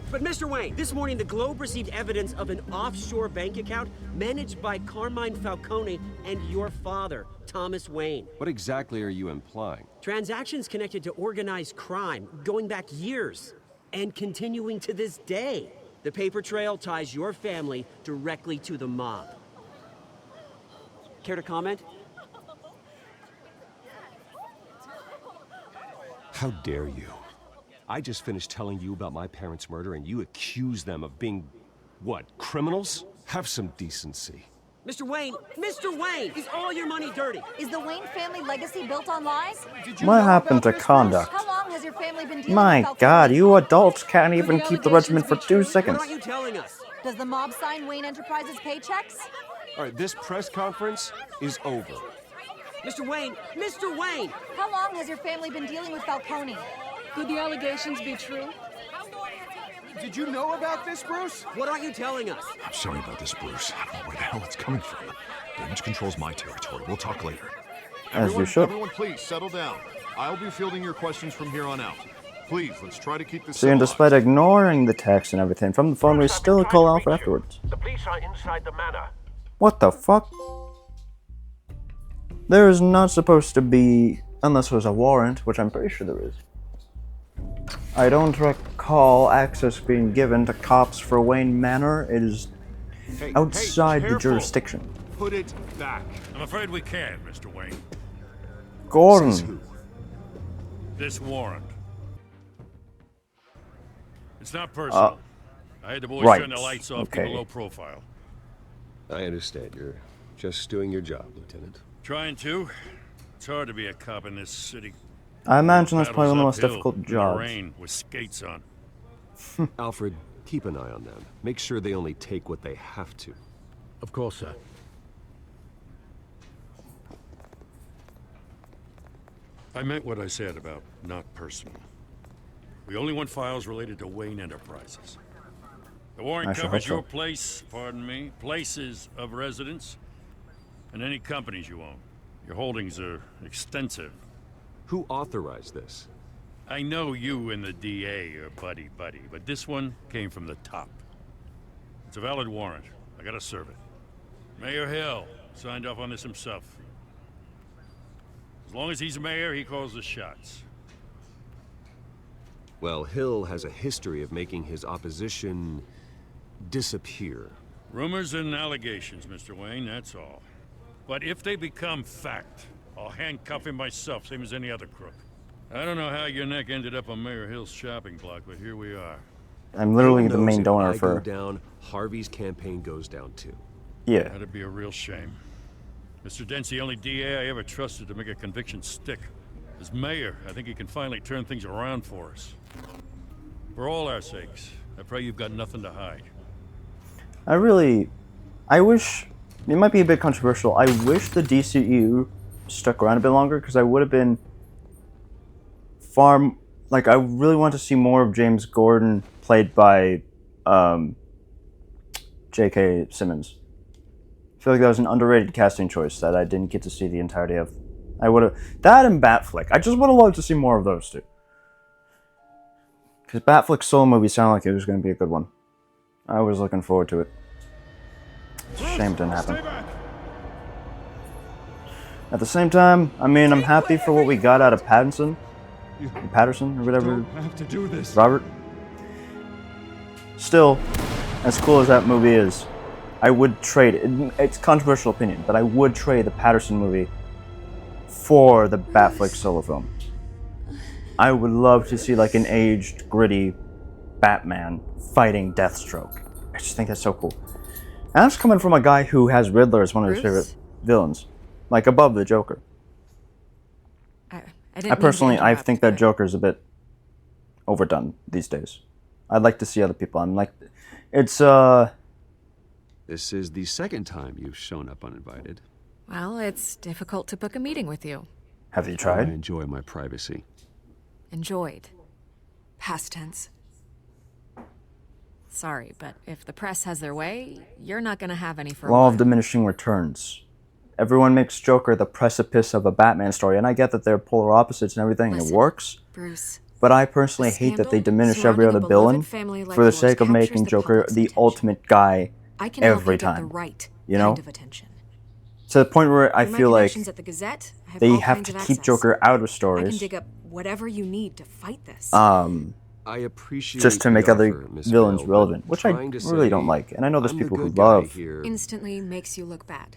But Mr. Wayne, this morning the Globe received evidence of an offshore bank account managed by Carmine Falcone and your father, Thomas Wayne. What exactly are you implying? Transactions connected to organized crime, going back years, and continuing to this day. The paper trail ties your family directly to the mob. Care to comment? How dare you? I just finished telling you about my parents' murder and you accuse them of being, what, criminals? Have some decency. Mr. Wayne, is all your money dirty? Is the Wayne family legacy built on lies? What happened to conduct? How long has your family been dealing with My Falcone? God, you adults can't even keep the regiment for 2 seconds. What are you telling us? Does the mob sign Wayne Enterprises paychecks? All right, this press conference is over. Mr. Wayne! How long has your family been dealing with Falcone? Could the allegations be true? Did you know about this, Bruce? What are you telling us? I'm sorry about this, Bruce. I don't know where the hell it's coming from. Damage control's my territory. We'll talk later. As you should. Everyone, please settle down. I'll be fielding your questions from here on out. Please, let's try to keep this See, and despite ignoring the text and everything from the phone, we still call Alfred afterwards. The police are inside the manor. What the fuck? There is not supposed to be, unless there's a warrant, which I'm pretty sure there is. I don't recall access being given to cops for Wayne Manor. It is outside the jurisdiction. Put it back. I'm afraid we can't, Mr. Wayne. Gordon. This warrant. It's not personal. I had the boys turn the lights off, keep a low profile. I understand. You're just doing your job, Lieutenant. Trying to. It's hard to be a cop in this city. I imagine that's probably one of the most Battles difficult uphill jobs. in the rain with skates on. Alfred, keep an eye on them. Make sure they only take what they have to. Of course, sir. I meant what I said about not personal. We only want files related to Wayne Enterprises. The warrant covers your place, pardon me, places of residence, and any companies you own. Your holdings are extensive. Who authorized this? I know you and the DA are buddy-buddy, but this one came from the top. It's a valid warrant. I gotta serve it. Mayor Hill signed off on this himself. As long as he's mayor, he calls the shots. Well, Hill has a history of making his opposition disappear. Rumors and allegations, Mr. Wayne, that's all. But if they become fact, I'll handcuff him myself, same as any other crook. I don't know how your neck ended up on Mayor Hill's shopping block, but here we are. I'm literally the main donor if I for. go down, Harvey's campaign goes down too. Yeah. That'd be a real shame. Mr. Dent's the only DA I ever trusted to make a conviction stick. As mayor, I think he can finally turn things around for us. For all our sakes, I pray you've got nothing to hide. I wish, it might be a bit controversial, I wish the DCU stuck around a bit longer, because I would have been far, like, I really want to see more of James Gordon played by J.K. Simmons. I feel like that was an underrated casting choice that I didn't get to see the entirety of. I would have, that and Batflick, I just would have loved to see more of those two. Because Batflick's solo movie sounded like it was going to be a good one. I was looking forward to it. It's a shame it didn't happen. At the same time, I mean, I'm happy for what we got out of Patterson, or whatever. I have to do this. Robert. Still, as cool as that movie is, I would trade it. It's a controversial opinion, but I would trade the Patterson movie for the Batflick solo film. I would love to see like an aged, gritty Batman fighting Deathstroke. I just think that's so cool. And that's coming from a guy who has Riddler as one of his favorite villains. Like, above the Joker. I personally, I think that Joker's a bit overdone these days. I'd like to see other people. I'm like, it's, This is the second time you've shown up uninvited. Well, it's difficult to book a meeting with you. Have you tried? I enjoy my privacy. Enjoyed. Past tense. Sorry, but if the press has their way, you're not gonna have any for a Law while. of diminishing returns. Everyone makes Joker the precipice of a Batman story, and I get that they're polar opposites and everything, and it works. Bruce. But I personally hate that they diminish every other villain for the sake of making Joker the ultimate guy every time. You know? To the point where I feel like they have to keep Joker out of stories. I can dig up whatever you need to fight this. I appreciate just to make the other offer, Miss villains Bell, relevant, but which I trying to really say don't like. And I know there's I'm the people who good guy love here. Instantly makes you look bad.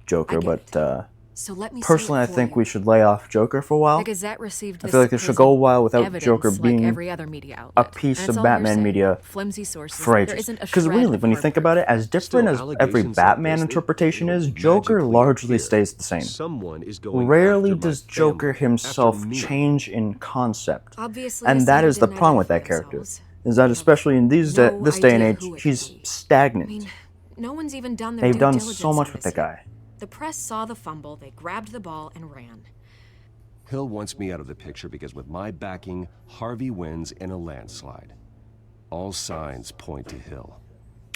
Joker, but So let me say personally, I it for think you. we should lay off Joker for a while. The Gazette received I this feel like it should supposed go a while without evidence Joker like being every other media a outlet. piece And of it's all you're Batman saying. media Flimsy sources. for There ages. isn't a Because shred really, when you of think about it, as different as every Batman interpretation is, Joker largely stays the same. Someone is going Rarely after my does Joker family, himself after me. change in concept. Obviously, And the that city is the didn't problem with that identify character. Is that especially in this day and age, he's stagnant. I mean, no one's even done their They've due done diligence so much on with this the guy. The press saw the fumble, they grabbed the ball and ran. Hill wants me out of the picture because with my backing, Harvey wins in a landslide. All signs point to Hill.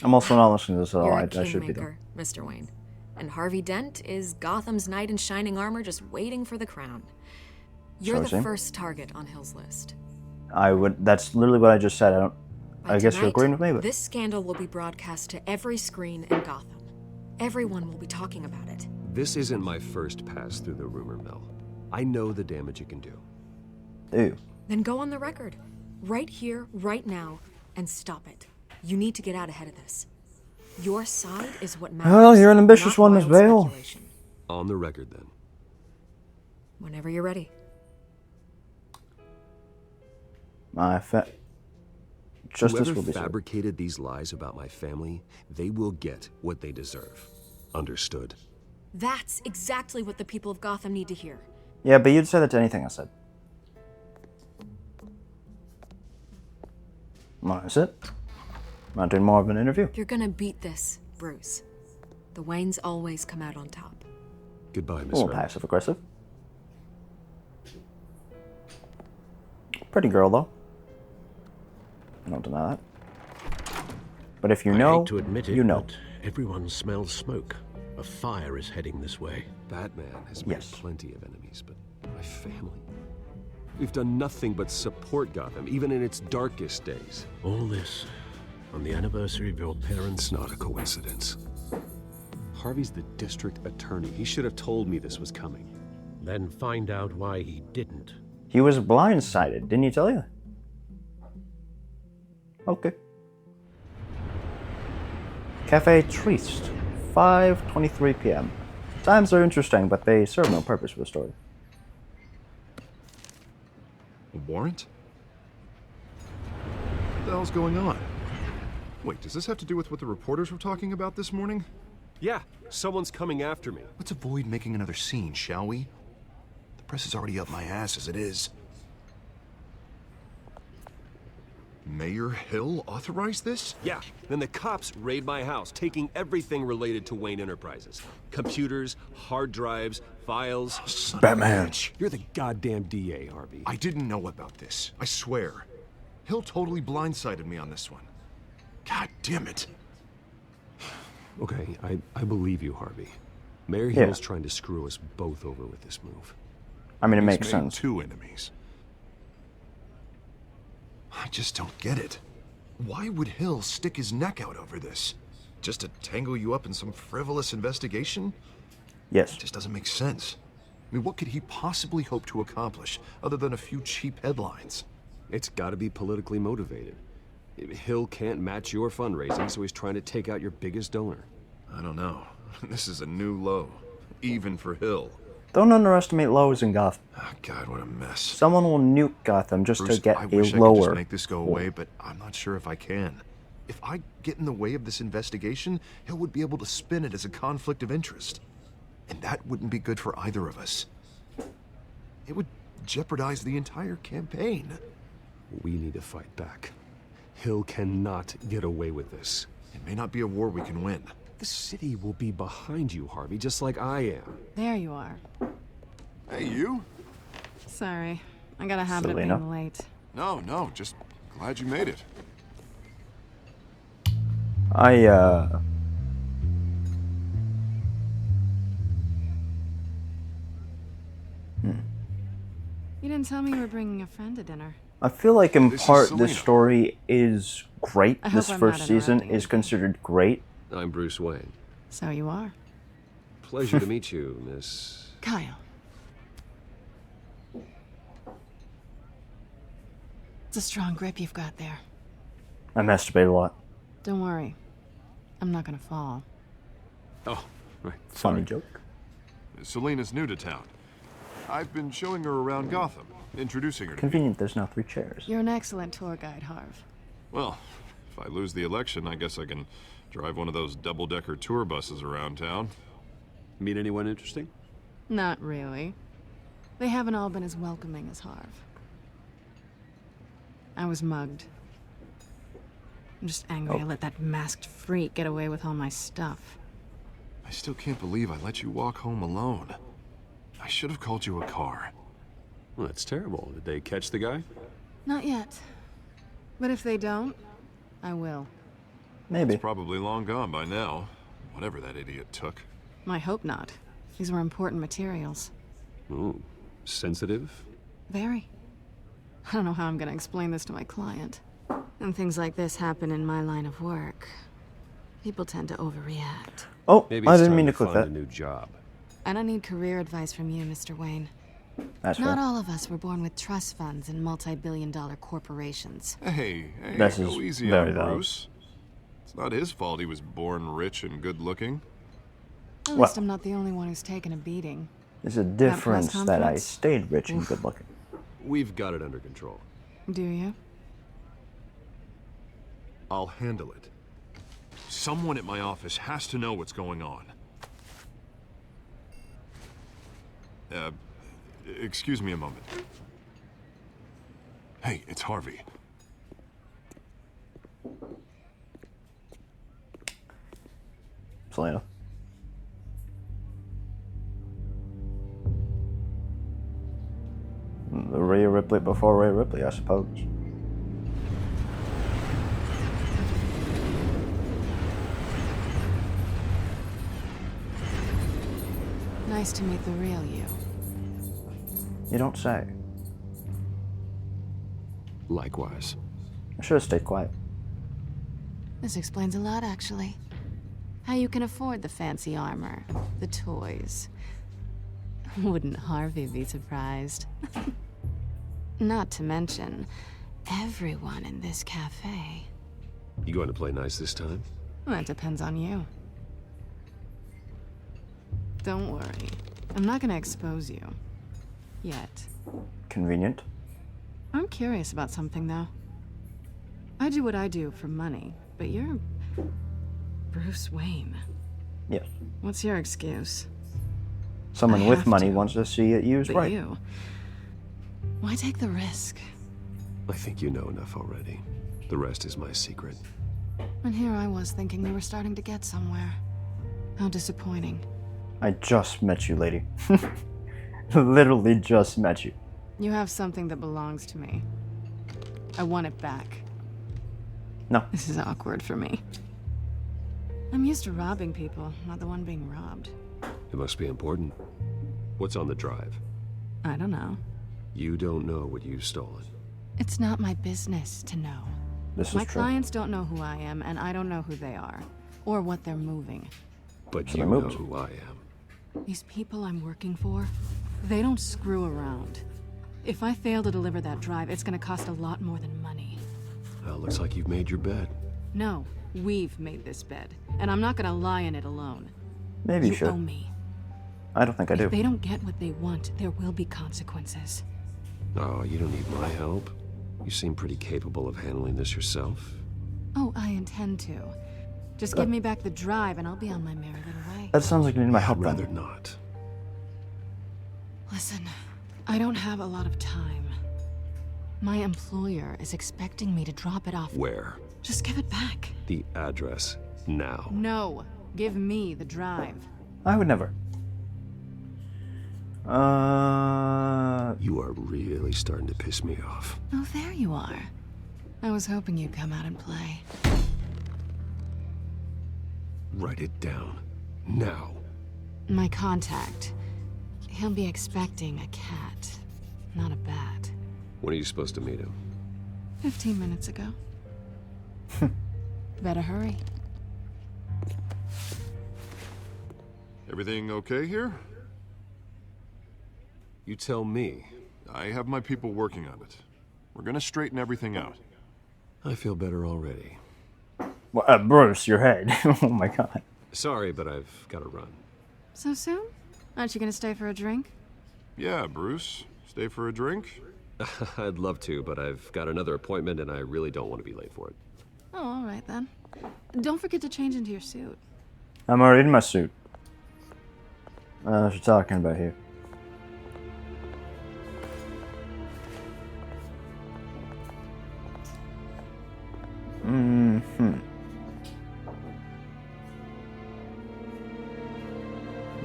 I'm also not listening to this at all. You're a I should be kingmaker, Mr. Wayne. And Harvey Dent is Gotham's knight in shining armor just waiting for the crown. You're the Sorry? first target on Hill's list. That's literally what I just said. I guess you're Tonight, agreeing with me, but this scandal will be broadcast to every screen in Gotham. Everyone will be talking about it. This isn't my first pass through the rumor mill. I know the damage it can do. Ew. Then go on the record. Right here, right now, and stop it. You need to get out ahead of this. Your side is what matters. Well, you're an ambitious not one, Miss wild Vale. speculation. On the record, then. Whenever you're ready. Justice Whoever will be served. fabricated these lies about my family, they will get what they deserve. Understood? That's exactly what the people of Gotham need to hear. Yeah, but you'd say that to anything I said. Well, that's it. I'm not doing more of an interview. You're gonna beat this, Bruce. The Waynes always come out on top. Goodbye, A Miss little Vale. passive aggressive. Pretty girl, though. I don't deny that. But if you I know, hate to admit it, you know. but everyone smells smoke. A fire is heading this way. Batman has made plenty of enemies, but my family... We've done nothing but support Gotham, even in its darkest days. All this on the anniversary of your parents' It's not a coincidence. Harvey's the district attorney. He should have told me this was coming. Then find out why he didn't. He was blindsided, didn't he tell you? Okay. Cafe Triste, 5:23 p.m. Times are interesting, but they serve no purpose for the story. A warrant? What the hell's going on? Wait, does this have to do with what the reporters were talking about this morning? Yeah, someone's coming after me. Let's avoid making another scene, shall we? The press is already up my ass as it is. Mayor Hill authorized this? Yeah, then the cops raid my house, taking everything related to Wayne Enterprises. Computers, hard drives, files. Son Batman. Of a bitch. You're the goddamn DA, Harvey. I didn't know about this. I swear. Hill totally blindsided me on this one. God damn it. Okay, I believe you, Harvey. Mayor Yeah. Hill's trying to screw us both over with this move. I mean, it He's makes made sense. 2 enemies. I just don't get it. Why would Hill stick his neck out over this? Just to tangle you up in some frivolous investigation? Yes. It just doesn't make sense. I mean, what could he possibly hope to accomplish other than a few cheap headlines? It's gotta be politically motivated. Hill can't match your fundraising, so he's trying to take out your biggest donor. I don't know. This is a new low. Even for Hill. Don't underestimate lows in Gotham. Oh, God, what a mess. Someone will nuke Gotham just Bruce, to get I a wish I could lower. just make this go away, but I'm not sure if I can. If I get in the way of this investigation, Hill would be able to spin it as a conflict of interest. And that wouldn't be good for either of us. It would jeopardize the entire campaign. We need to fight back. Hill cannot get away with this. It may not be a war we can win. The city will be behind you, Harvey, just like I am. There you are. Hey, you? Sorry. I got a habit of Selena. being late. No, just Glad you made it. You didn't tell me you were bringing a friend to dinner. I feel like in This is part Selena. this story is great. I This hope I'm first not season interrupting is considered great. I'm Bruce Wayne. So you are. Pleasure to meet you, Miss... Kyle. It's a strong grip you've got there. I masturbate a lot. Don't worry. I'm not gonna fall. Oh, right. Funny joke. Selena's new to town. I've been showing her around Gotham, introducing her to Convenient there's now 3 chairs. You're an excellent tour guide, Harv. Well, if I lose the election, I guess I can drive one of those double-decker tour buses around town. Meet anyone interesting? Not really. They haven't all been as welcoming as Harv. I was mugged. I'm just angry I let that masked freak get away with all my stuff. I still can't believe I let you walk home alone. I should have called you a car. Well, that's terrible. Did they catch the guy? Not yet. But if they don't, I will. Maybe. It's probably long gone by now. Whatever that idiot took. I hope not. These were important materials. Ooh, sensitive? Very. I don't know how I'm gonna explain this to my client. And things like this happen in my line of work. People tend to overreact. Oh, Maybe I it's didn't time mean to to click find that. a new job. I don't need career advice from you, Mr. Wayne. That's Not fair. all of us were born with trust funds and multi-billion-dollar corporations. Hey, This go is easy very on valid. Bruce. It's not his fault he was born rich and good-looking. At Well- least I'm not the only one who's taken a beating. There's a press difference that I conference? stayed rich and good looking. We've got it under control. Do you? I'll handle it. Someone at my office has to know what's going on. Excuse me a moment. Hey, it's Harvey. Selena. The Rhea Ripley before Rhea Ripley, I suppose. Nice to meet the real you. You don't say. Likewise. I should have stayed quiet. This explains a lot, actually. How you can afford the fancy armor, the toys. Wouldn't Harvey be surprised? Not to mention, everyone in this cafe. You going to play nice this time? Well, that depends on you. Don't worry. I'm not gonna expose you. Yet. Convenient. I'm curious about something, though. I do what I do for money, but you're... Bruce Wayne. Yes. What's your excuse? Someone I with have money to. wants to see it used But right. you... Why take the risk? I think you know enough already. The rest is my secret. And here I was thinking we were starting to get somewhere. How disappointing. I just met you, lady. Literally just met you. You have something that belongs to me. I want it back. No. This is awkward for me. I'm used to robbing people, not the one being robbed. It must be important. What's on the drive? I don't know. You don't know what you've stolen. It's not my business to know. This My is true. clients don't know who I am, and I don't know who they are. Or what they're moving. But So you they know moved. who I am. These people I'm working for, they don't screw around. If I fail to deliver that drive, it's gonna cost a lot more than money. Well, looks like you've made your bed. No, we've made this bed, and I'm not gonna lie in it alone. Maybe you You should. owe me. I don't think I do. If they don't get what they want, there will be consequences. Oh, you don't need my help. You seem pretty capable of handling this yourself. Oh, I intend to. Just give me back the drive, and I'll be on my merry little way. That sounds like you need my help. I'd then. rather not. Listen, I don't have a lot of time. My employer is expecting me to drop it off. Where? Just give it back. The address. Now. No, give me the drive. I would never. You are really starting to piss me off. Oh, there you are. I was hoping you'd come out and play. Write it down. Now. My contact. He'll be expecting a cat, not a bat. When are you supposed to meet him? 15 minutes ago. Better hurry. Everything okay here? You tell me. I have my people working on it. We're gonna straighten everything out. I feel better already. Well, Bruce, your head. Oh my god. Sorry, but I've got to run. So soon? Aren't you gonna stay for a drink? Yeah, Bruce. Stay for a drink? I'd love to, but I've got another appointment and I really don't want to be late for it. Oh, all right then. Don't forget to change into your suit. I'm already in my suit. What you talking about here?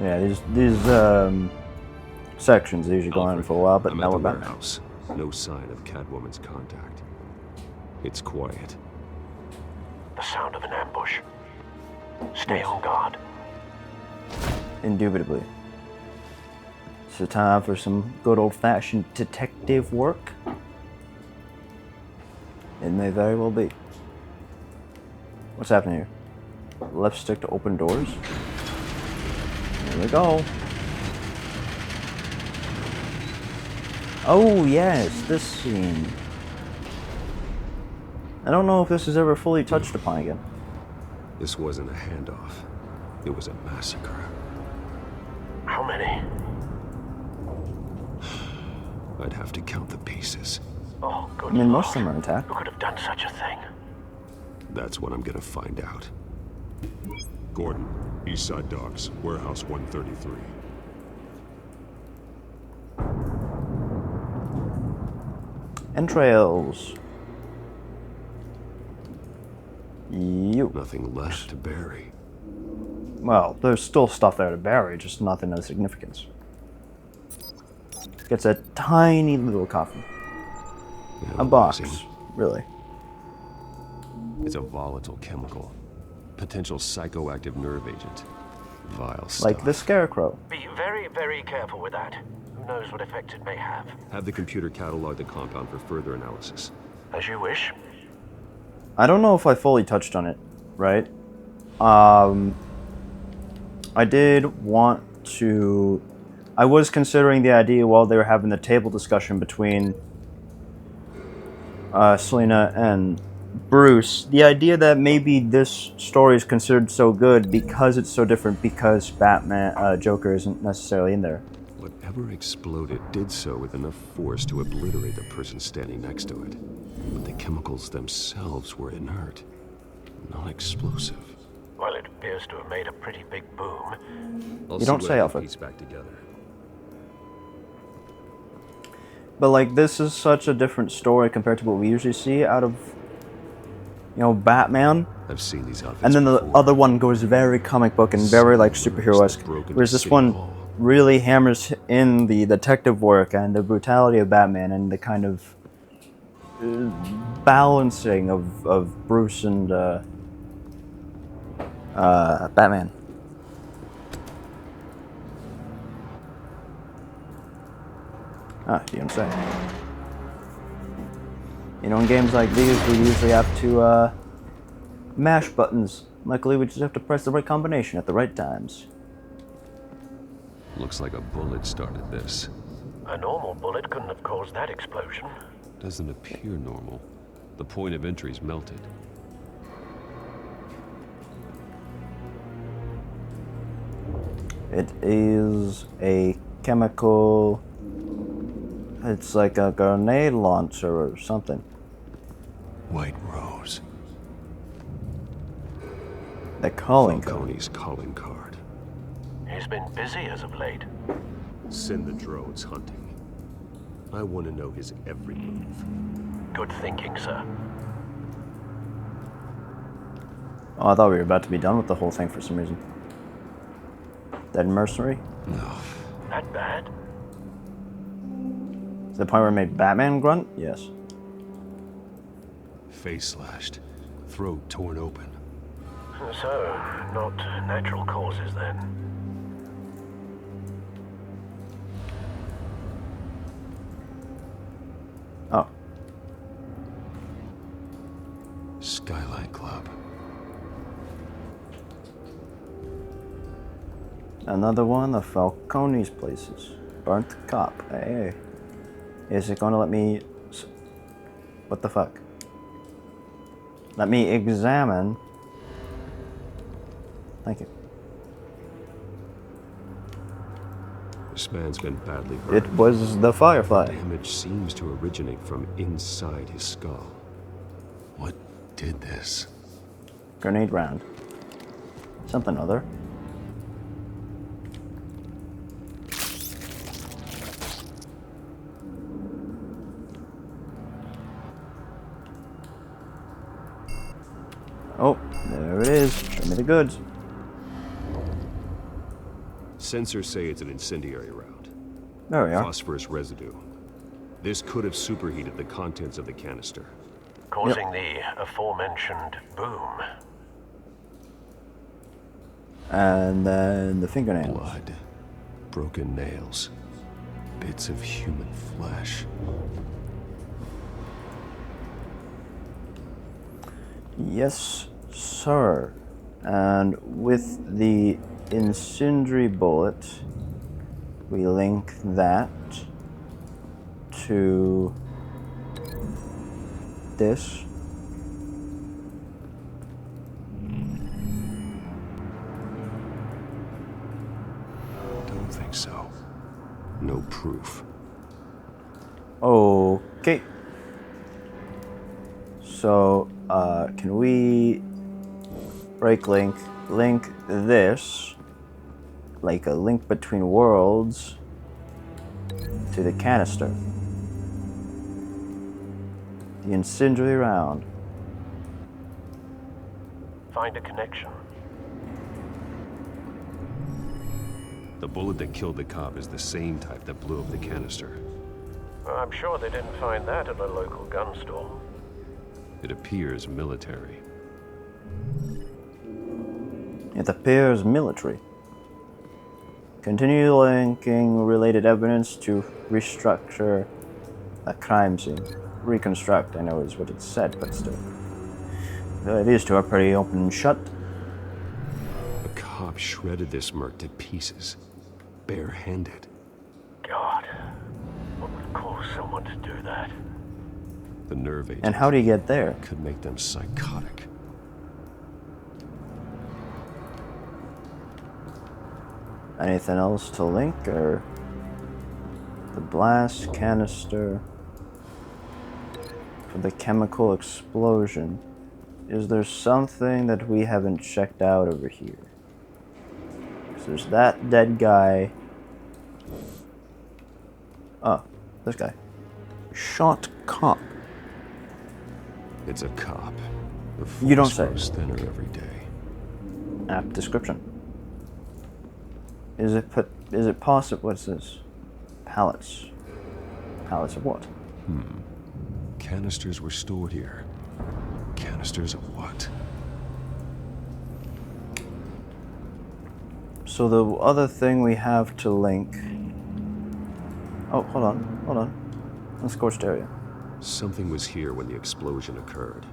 Yeah, these sections usually go on for a while, but now we're back. Warehouse. No sign of Catwoman's contact. It's quiet. The sound of an ambush. Stay on guard. Indubitably. It's the time for some good old-fashioned detective work. It may very well be. What's happening here? Left stick to open doors? Here we go. Oh yes, this scene. I don't know if this is ever fully touched upon again. This wasn't a handoff. It was a massacre. How many? I'd have to count the pieces. Oh, good I mean, most of Lord. them are intact. Who could have done such a thing? That's what I'm gonna find out. Gordon, Eastside Docks, Warehouse 133. Entrails. You. Nothing left to bury. Well, there's still stuff there to bury, just nothing of significance. Gets a tiny little coffin. A box, really. It's a volatile chemical. Potential psychoactive nerve agent. Vile stuff. Like the Scarecrow. Be very, very careful with that. Who knows what effect it may have? Have the computer catalog the compound for further analysis. As you wish. I don't know if I fully touched on it, right? I did want to... I was considering the idea while they were having the table discussion between Selena and Bruce, the idea that maybe this story is considered so good because it's so different, because Batman, Joker isn't necessarily in there. Whatever exploded did so with enough force to obliterate the person standing next to it. But the chemicals themselves were inert, non-explosive. Well, it appears to have made a pretty big boom. You don't say, Alfred. Piece back together. But like, this is such a different story compared to what we usually see out of, you know, Batman. I've seen these outfits and then the before. other one goes very comic book and very like superhero-esque, whereas this one really hammers in the detective work and the brutality of Batman and the kind of balancing of Bruce and Batman. You don't say. You know, in games like these, we usually have to mash buttons. Luckily, we just have to press the right combination at the right times. Looks like a bullet started this. A normal bullet couldn't have caused that explosion. Doesn't appear normal. The point of entry's melted. It is a chemical... It's like a grenade launcher or something. White Rose. The calling card. Falcone's calling card. He's been busy as of late. Send the drones hunting. I want to know his every move. Good thinking, sir. Oh, I thought we were about to be done with the whole thing for some reason. That mercenary? No. That bad? To the point where it made Batman grunt? Yes. face slashed, throat torn open. So, not natural causes then? Oh. Skyline Club. Another one of Falcone's places. Burnt cop. Hey. Is it gonna let me... What the fuck? Let me examine. Thank you. This man's been badly hurt. It was the Firefly. Damage seems to originate from inside his skull. What did this? Grenade round. Something other. Oh, there it is. Show me the goods. Sensors say it's an incendiary round. There we are. Phosphorus residue. This could have superheated the contents of the canister, causing the aforementioned boom. And then the fingernails. Blood, broken nails, bits of human flesh. Yes, sir. And with the incendiary bullet, we link that to this. Don't think so. No proof. Okay. So, can we break link this, like a link between worlds, to the canister? The incendiary round. Find a connection. The bullet that killed the cop is the same type that blew up the canister. I'm sure they didn't find that at a local gun store. It appears military. It appears military. Continue linking related evidence to restructure a crime scene. Reconstruct, I know is what it said, but still. These two are pretty open and shut. A cop shredded this merc to pieces, barehanded. God, what would cause someone to do that? The nerve agent. And how do you get there? Could make them psychotic. Anything else to link, or the blast canister for the chemical explosion? Is there something that we haven't checked out over here? So there's that dead guy. Oh, this guy. Shot cop. It's a cop. You don't say. Thinner every day. App description. Is it possible? What's this? Pallets. Pallets of what? Canisters were stored here. Canisters of what? So the other thing we have to link. Oh, hold on. Unscorched area. Something was here when the explosion occurred.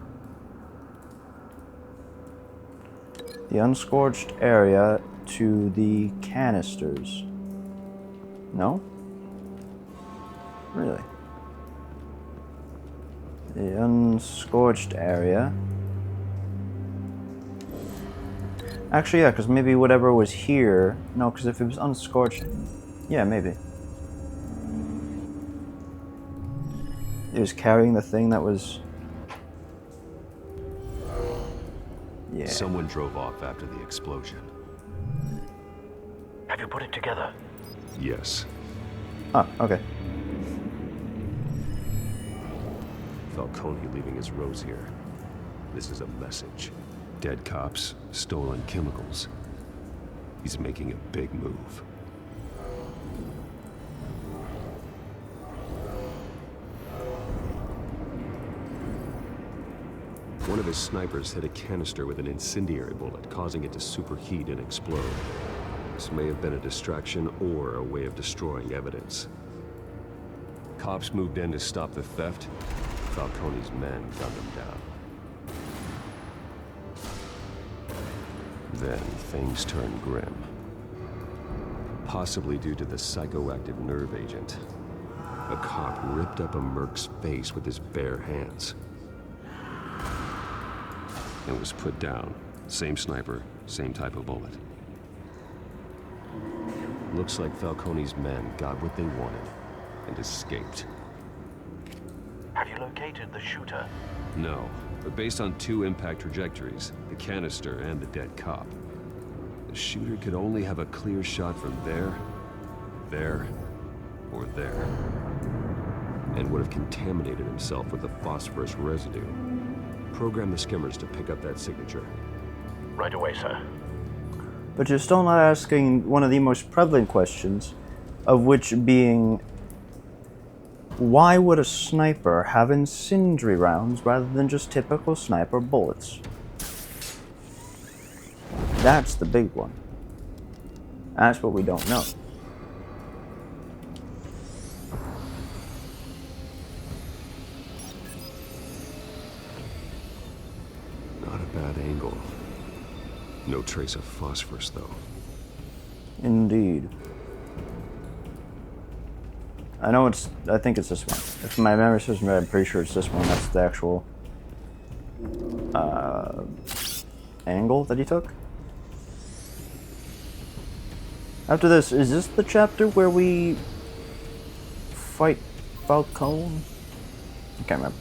The unscorched area to the canisters. No? Really? The unscorched area. Actually, yeah, because maybe whatever was here. No, because if it was unscorched. Yeah, maybe. It was carrying the thing that was. Yeah. Someone drove off after the explosion. Have you put it together? Yes. Ah, okay. Falcone leaving his rose here. This is a message. Dead cops, stolen chemicals. He's making a big move. his snipers hit a canister with an incendiary bullet, causing it to superheat and explode. This may have been a distraction or a way of destroying evidence. Cops moved in to stop the theft. Falcone's men gunned him down. Then things turned grim. Possibly due to the psychoactive nerve agent. A cop ripped up a merc's face with his bare hands. It was put down. Same sniper, same type of bullet. Looks like Falcone's men got what they wanted and escaped. Have you located the shooter? No, but based on 2 impact trajectories, the canister and the dead cop, the shooter could only have a clear shot from there, or there, and would have contaminated himself with the phosphorus residue. Program the skimmers to pick up that signature. Right away, sir. But you're still not asking one of the most prevalent questions, of which being, why would a sniper have incendiary rounds rather than just typical sniper bullets? That's the big one. That's what we don't know. Not a bad angle. No trace of phosphorus, though. Indeed. I know it's... I think it's this one. If my memory serves me right, I'm pretty sure it's this one. That's the actual... angle that he took. After this, is this the chapter where we... fight Falcone? I can't remember.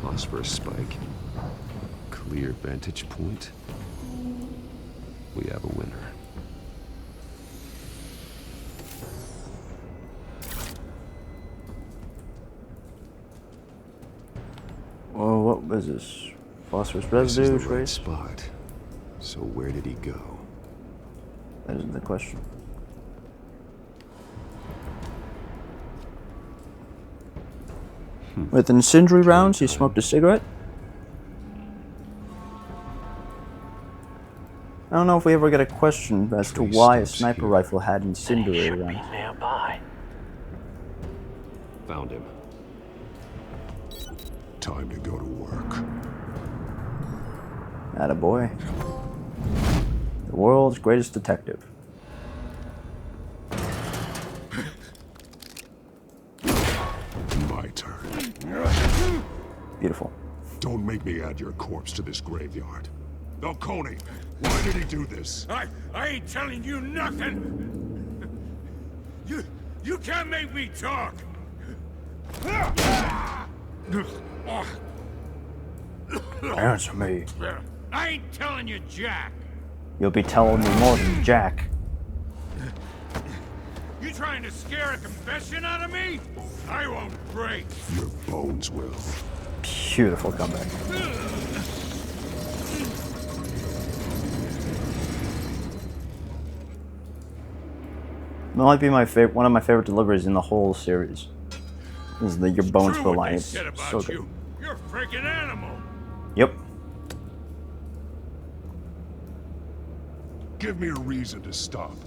Phosphorus spike. Clear vantage point. We have a winner. Well, what was this? Phosphorus This residue is the right trace? spot. So where did he go? That isn't the question. With incendiary rounds, he smoked a cigarette? I don't know if we ever get a question as to why a sniper rifle had incendiary rounds. Nearby. Found him. Time to go to work. Attaboy. The world's greatest detective. My turn. Beautiful. Don't make me add your corpse to this graveyard. Falcone, why did he do this? I ain't telling you nothing. You can't make me talk. Answer me. I ain't telling you Jack. You'll be telling me more than Jack. You trying to scare a confession out of me? I won't break. Your bones will. Beautiful comeback. That might be my favorite. One of my favorite deliveries in the whole series is the "Your bones will lie." It's so good. You're a freaking animal. Yep. Give me a reason to stop.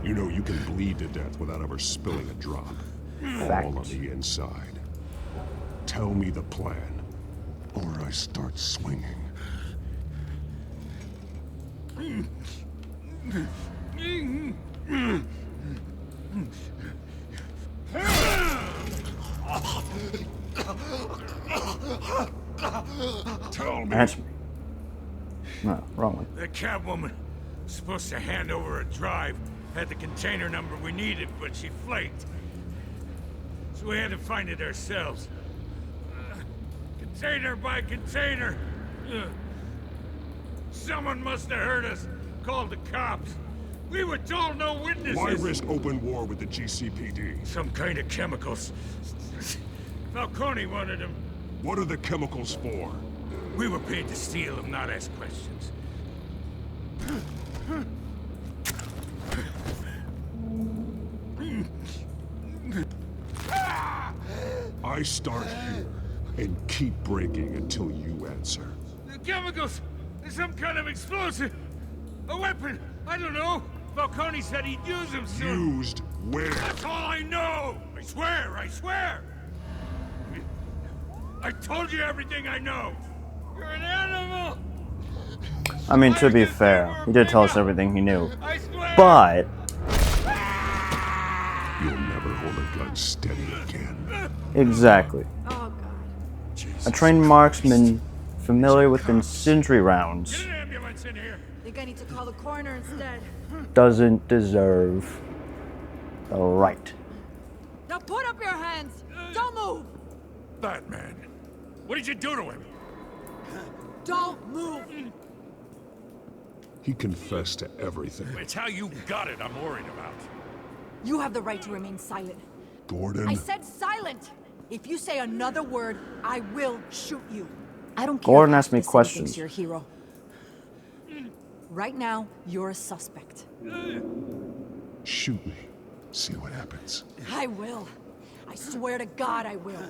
You know you can bleed to death without ever spilling a drop. Fact. All on the inside. Tell me the plan, or I start swinging. Tell me. Answer me. No, wrong one. The Catwoman was supposed to hand over a drive. Had the container number we needed, but she flaked. So we had to find it ourselves. Container by container. Someone must have heard us. Called the cops. We were told no witnesses. Why risk open war with the GCPD? Some kind of chemicals. Falcone wanted them. What are the chemicals for? We were paid to steal them, not ask questions. I start here. and keep breaking until you answer. The chemicals! There's some kind of explosive! A weapon! I don't know! Falcone said he'd use them soon! Used where? That's all I know! I swear! I swear! I told you everything I know! You're an animal! I mean, to be fair, he did tell us everything he knew. But you'll never hold a gun steady again. Exactly. Oh, God. A trained marksman familiar with incendiary rounds Get an ambulance in here! Think I need to call the coroner instead. doesn't deserve the right. Now put up your hands! Don't move! Batman! What did you do to him? Don't move! He confessed to everything. It's how you got it I'm worried about. You have the right to remain silent. Gordon? I said silent! If you say another word, I will shoot you. I don't care. Gordon if asked me the city questions. thinks you're a hero. Right now, you're a suspect. Shoot me. See what happens. I will. I swear to God I will.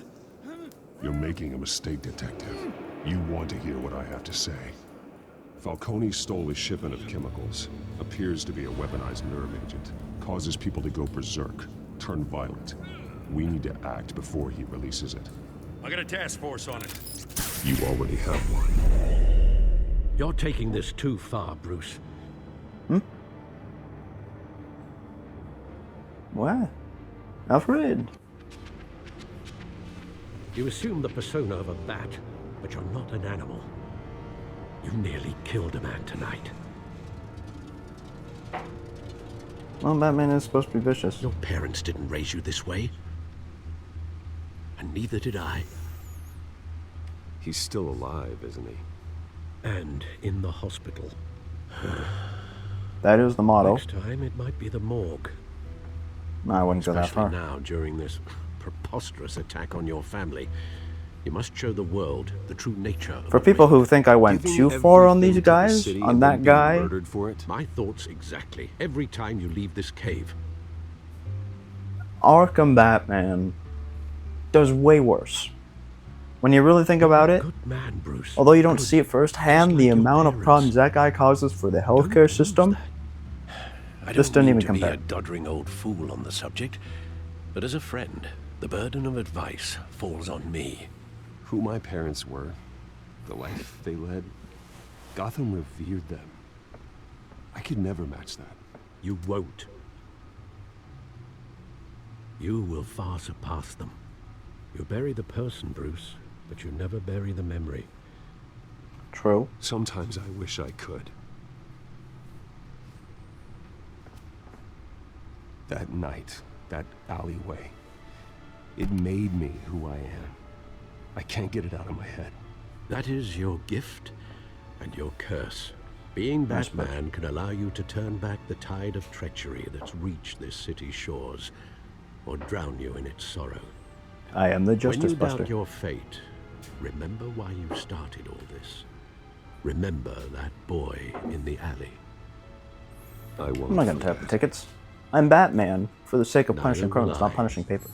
You're making a mistake, Detective. You want to hear what I have to say. Falcone stole a shipment of chemicals. Appears to be a weaponized nerve agent. Causes people to go berserk, turn violent. We need to act before he releases it. I got a task force on it. You already have one. You're taking this too far, Bruce. What? Alfred? You assume the persona of a bat, but you're not an animal. You nearly killed a man tonight. Well, Batman is supposed to be vicious. Your parents didn't raise you this way. And neither did I. He's still alive, isn't he? And in the hospital. That is the motto. Next time, it might be the morgue. I wouldn't go that Especially far. now, during this preposterous attack on your family. You must show the world the true nature of For people who think I went too far on these guys, on that guy, murdered for it. My thoughts exactly. Every time you leave this cave. Arkham Batman does way worse. When you really think about it, Man, Bruce. although you don't see it firsthand, the amount of problems that guy causes for the healthcare system I just don't didn't mean even to be compare. a doddering old fool on the subject, but as a friend, the burden of advice falls on me. Who my parents were, the life they led, Gotham revered them. I could never match that. You won't. You will far surpass them. You bury the person, Bruce, but you never bury the memory. True. Sometimes I wish I could. That night, that alleyway, it made me who I am. I can't get it out of my head. That is your gift and your curse. Being Batman can allow you to turn back the tide of treachery that's reached this city's shores, or drown you in its sorrow. I am the Justice When you Buster. doubt your fate, remember why you started all this. Remember that boy in the alley. I won't. I'm not gonna tap the tickets. I'm Batman for the sake of Neither punishing will criminals, not I. punishing paper.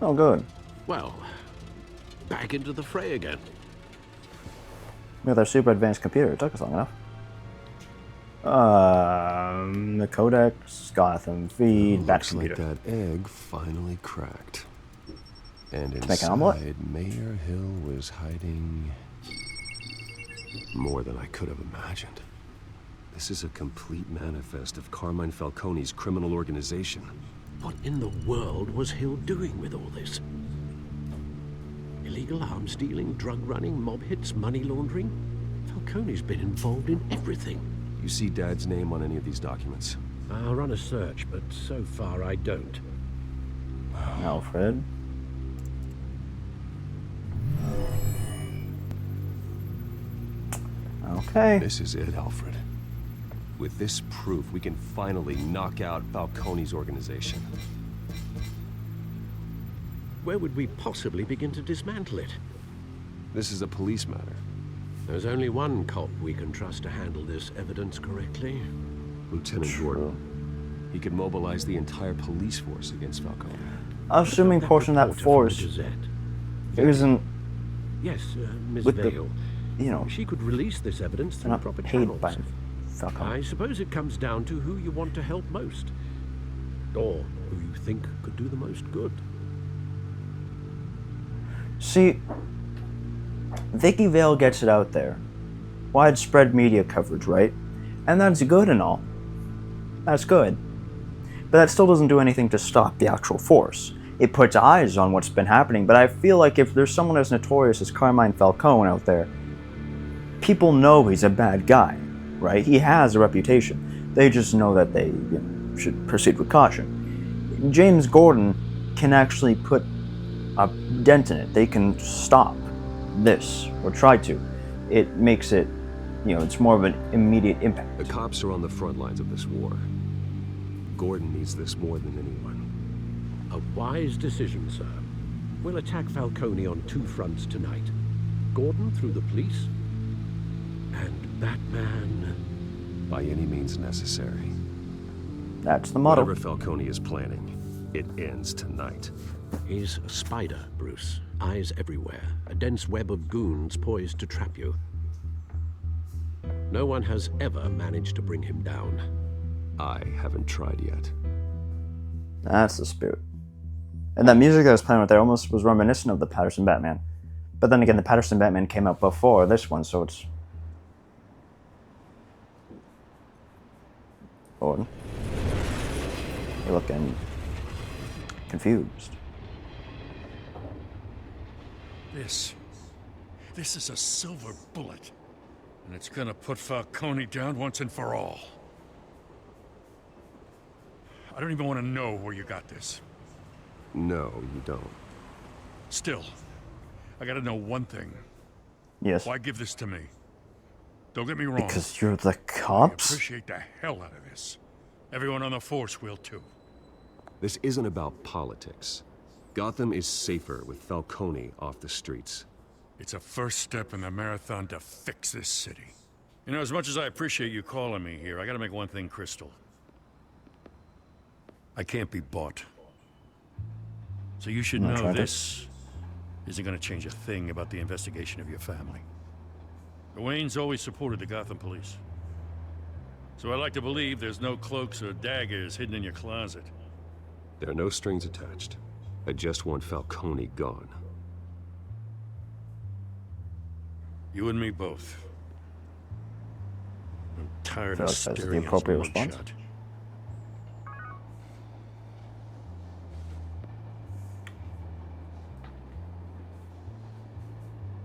Oh, good. Well, back into the fray again. With our super advanced computer, it took us long enough. The Codex, Gotham feed, Bat Looks computer. like that egg finally cracked. And To make an omelet? inside, Mayor Hill was hiding more than I could have imagined. This is a complete manifest of Carmine Falcone's criminal organization. What in the world was Hill doing with all this? Illegal arms dealing, drug running, mob hits, money laundering? Falcone's been involved in everything. You see Dad's name on any of these documents? I'll run a search, but so far I don't. Alfred. Okay. This is it, Alfred. With this proof, we can finally knock out Falcone's organization. Where would we possibly begin to dismantle it? This is a police matter. There's only one cop we can trust to handle this evidence correctly. Lieutenant Gordon. He could mobilize the entire police force against Falcone. assuming portion of that force isn't Yes, Miss with Vale. the, you know, She could release this evidence through not proper paid channels. by Falcone. I suppose it comes down to who you want to help most, or who you think could do the most good. See, Vicky Vale gets it out there. Widespread media coverage, right? And that's good and all. That's good. But that still doesn't do anything to stop the actual force. It puts eyes on what's been happening, but I feel like if there's someone as notorious as Carmine Falcone out there, people know he's a bad guy, right? He has a reputation. They just know that they should proceed with caution. James Gordon can actually put a dent in it. They can stop this, or try to. It makes it, it's more of an immediate impact. The cops are on the front lines of this war. Gordon needs this more than anyone. A wise decision, sir. We'll attack Falcone on two fronts tonight. Gordon through the police, and Batman... by any means necessary. That's the motto. Whatever Falcone is planning, it ends tonight. He's a spider, Bruce. Eyes everywhere. A dense web of goons poised to trap you. No one has ever managed to bring him down. I haven't tried yet. That's the spirit. And that music that was playing right there almost was reminiscent of the Patterson Batman. But then again, the Patterson Batman came out before this one, so it's... Gordon. You're looking confused. This is a silver bullet. And it's gonna put Falcone down once and for all. I don't even want to know where you got this. No, you don't. Still, I gotta know one thing. Yes. Why give this to me? Don't get me wrong. Because you're the cops? I appreciate the hell out of this. Everyone on the force will too. This isn't about politics. Gotham is safer with Falcone off the streets. It's a first step in the marathon to fix this city. You know, as much as I appreciate you calling me here, I gotta make one thing crystal. I can't be bought. So you should know this isn't gonna change a thing about the investigation of your family. The Waynes always supported the Gotham police. So I like to believe there's no cloaks or daggers hidden in your closet. There are no strings attached. I just want Falcone gone. You and me both. I'm tired of That's the staring at appropriate his response. mugshot.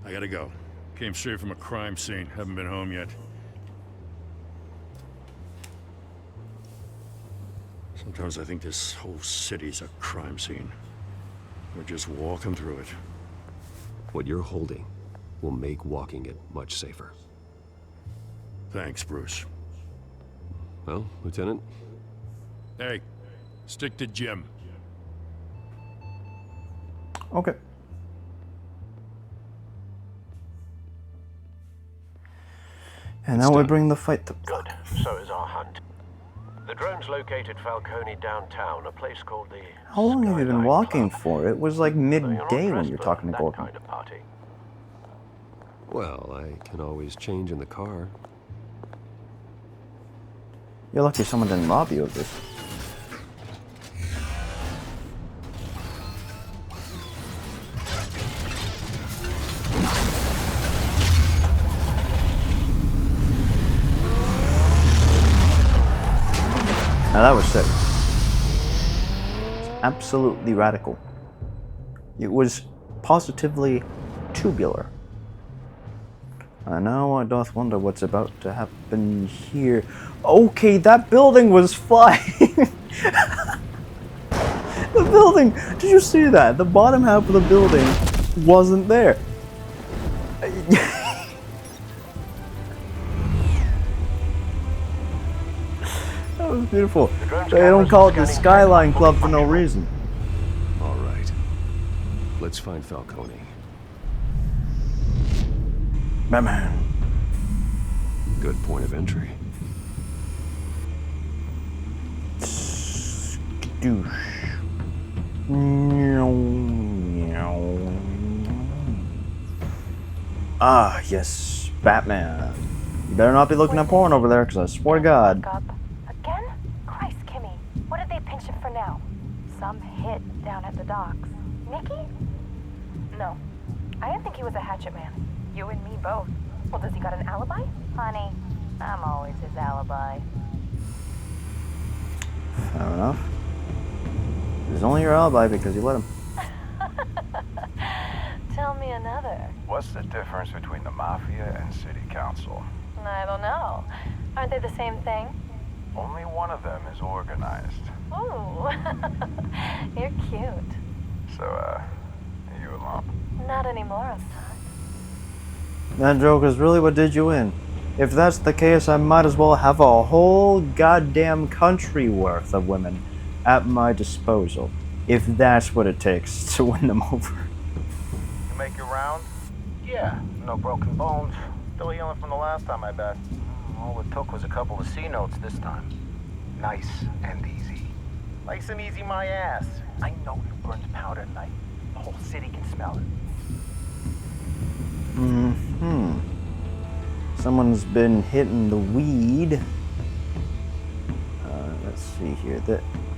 I gotta go. Came straight from a crime scene. Haven't been home yet. Sometimes I think this whole city's a crime scene. We're just walking through it. What you're holding will make walking it much safer. Thanks, Bruce. Well, Lieutenant? Hey, stick to Jim. Okay. And now we bring the fight to... Good. So is our hunt. The drones located Falcone downtown, a place called the... How long have you been walking for? It was like midday when you were talking to Gordon. Kind of party. Well, I can always change in the car. You're lucky someone didn't rob you of this. Now that was sick. It's absolutely radical. It was positively tubular. Now I doth wonder what's about to happen here. Okay, that building was flying! The building! Did you see that? The bottom half of the building wasn't there. That was beautiful. They don't call it the Skyline Club for no reason. All right. Let's find Falcone. Batman. Good point of entry. Douche. Ah, yes, Batman. You better not be looking at porn over there, because I swear to God. Again? Christ, Kimmy. What did they pinch him for now? Some hit down at the docks. Nikki? No. I didn't think he was a hatchet man. You and me both. Well, does he got an alibi? Honey, I'm always his alibi. Fair enough. It's only your alibi because you let him. Tell me another. What's the difference between the Mafia and City Council? I don't know. Aren't they the same thing? Only one of them is organized. Ooh. You're cute. So, are you alone? Not anymore, son. That joke is really what did you in. If that's the case, I might as well have a whole goddamn country worth of women at my disposal. If that's what it takes to win them over. You make your round? Yeah, no broken bones. Still healing from the last time, I bet. All it took was a couple of C notes this time. Nice and easy. Nice and easy, my ass. I know you burned powder at night. The whole city can smell it. Someone's been hitting the weed. Let's see here.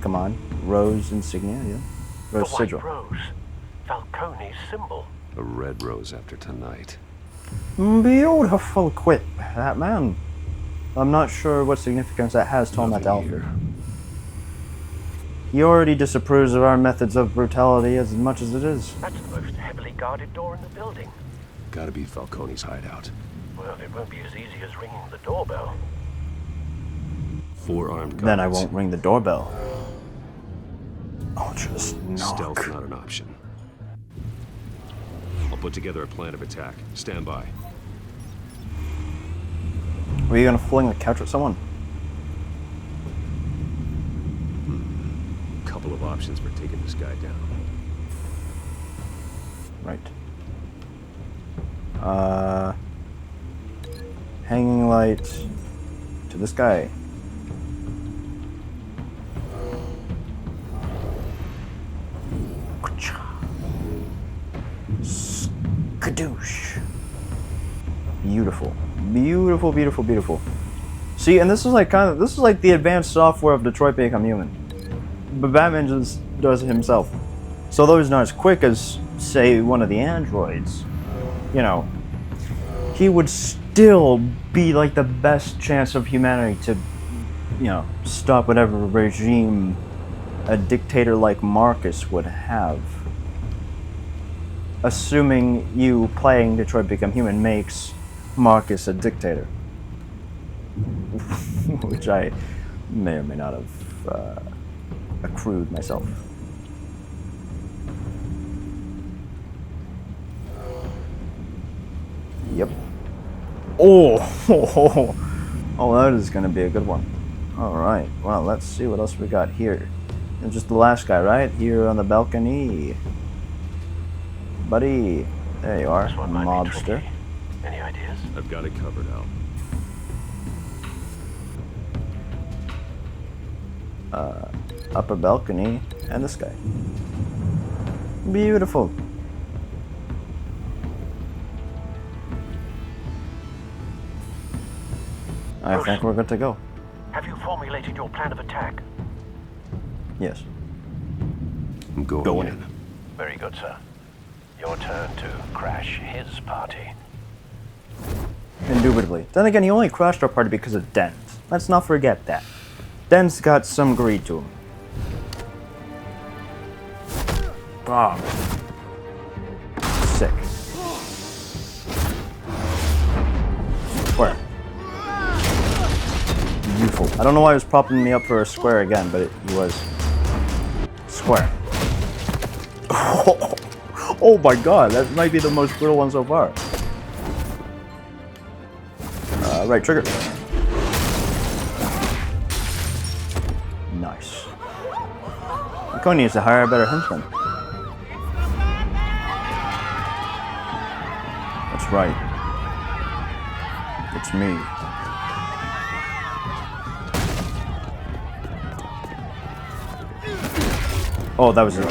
Come on. Rose insignia, yeah. Rose the sigil. White Rose. Falcone's symbol. A red rose after tonight. Beautiful quip, that man. I'm not sure what significance that has to Matt Alfred. He already disapproves of our methods of brutality as much as it is. That's the most heavily guarded door in the building. Gotta be Falcone's hideout. Well, it won't be as easy as ringing the doorbell. 4 armed guards. Then I won't ring the doorbell. I'll just knock. Stealth's not an option. I'll put together a plan of attack. Stand by. Were you gonna fling the couch at someone? Couple of options for taking this guy down. Right. Hanging light to this guy. Skadoosh. Beautiful. Beautiful, beautiful, beautiful. See, and this is like the advanced software of Detroit Become Human. But Batman just does it himself. So though he's not as quick as, say, one of the androids, you know, he would still be like the best chance of humanity to, you know, stop whatever regime a dictator like Marcus would have. Assuming you playing Detroit Become Human makes Marcus a dictator. Which I may or may not have accrued myself. Yep. Oh, that is going to be a good one. Alright, well, let's see what else we got here. And just the last guy, right? Here on the balcony. Buddy. There you are, mobster. Any ideas? I've got it covered, Al. Upper balcony, and this guy. Beautiful. I think we're good to go. Have you formulated your plan of attack? Yes. I'm going in. Very good, sir. Your turn to crash his party. Indubitably. Then again, he only crashed our party because of Dent. Let's not forget that. Dent's got some greed to him. Ah. Sick. Square. Beautiful. I don't know why he was propping me up for a square again, but he was. Square. Oh my god, that might be the most brutal one so far. Right trigger. Nice. Falcone needs to hire a better henchman. That's right. It's me. Oh, that was it.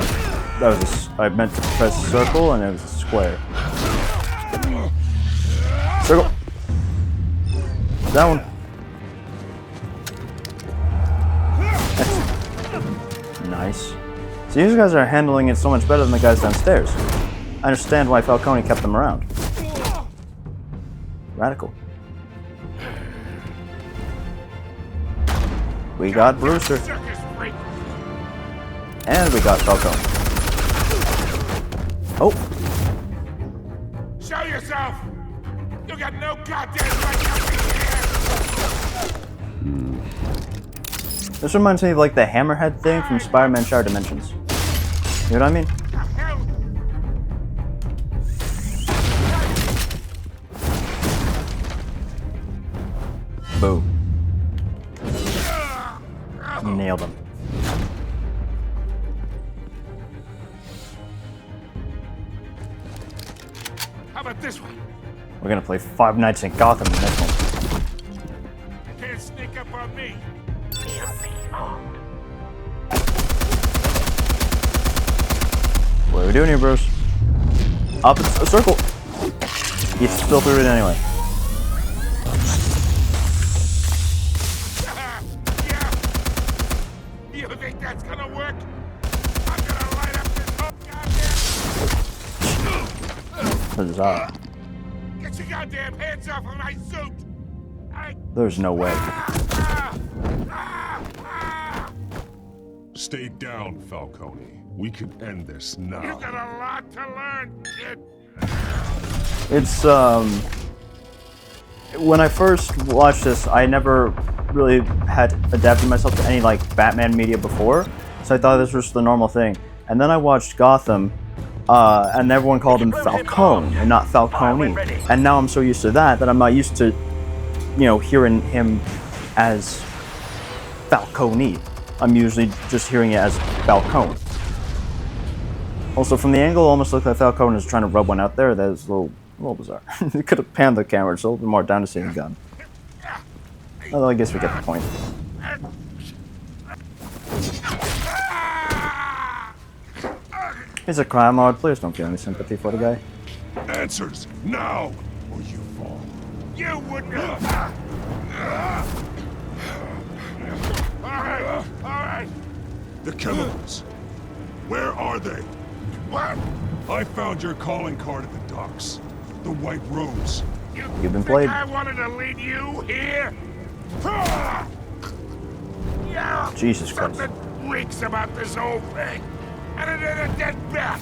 That was I meant to press circle and it was a square. Circle. That one. Nice. So these guys are handling it so much better than the guys downstairs. I understand why Falcone kept them around. Radical. We got Brewster. And we got Falcone. Oh. Show yourself! You got no goddamn right to be here! This reminds me of like the hammerhead thing from Spider-Man Shattered Dimensions. You know what I mean? Boom. Nailed him. How about this one? We're gonna play Five Nights in Gotham in this one. Can't sneak up on me. What are we doing here, bros? Up a circle. He still threw it anyway. You think that's gonna work? I'm gonna light up this whole goddamn... Huzzah. Get your goddamn hands off of my suit! There's no way. Stay down, Falcone. We can end this now. You got a lot to learn, kid. It's when I first watched this, I never really had adapted myself to any like Batman media before, so I thought this was the normal thing. And then I watched Gotham, and everyone called him Falcone and not Falcone. And now I'm so used to that I'm not used to, you know, hearing him as Falcone. I'm usually just hearing it as Falcone. Also, from the angle, it almost looked like Falcone is trying to rub one out there. That was a little bizarre. It could have panned the camera, so a little bit more down to seeing the gun. Although I guess we get the point. He's a crime lord. Please don't feel any sympathy for the guy. Answers now, or you fall. You wouldn't. All right. The chemicals. Where are they? What? I found your calling card at the docks. The White Rose. You've been played. I wanted to lead you here. Yeah. Jesus Christ. Something reeks about this whole thing. And it is a dead bat.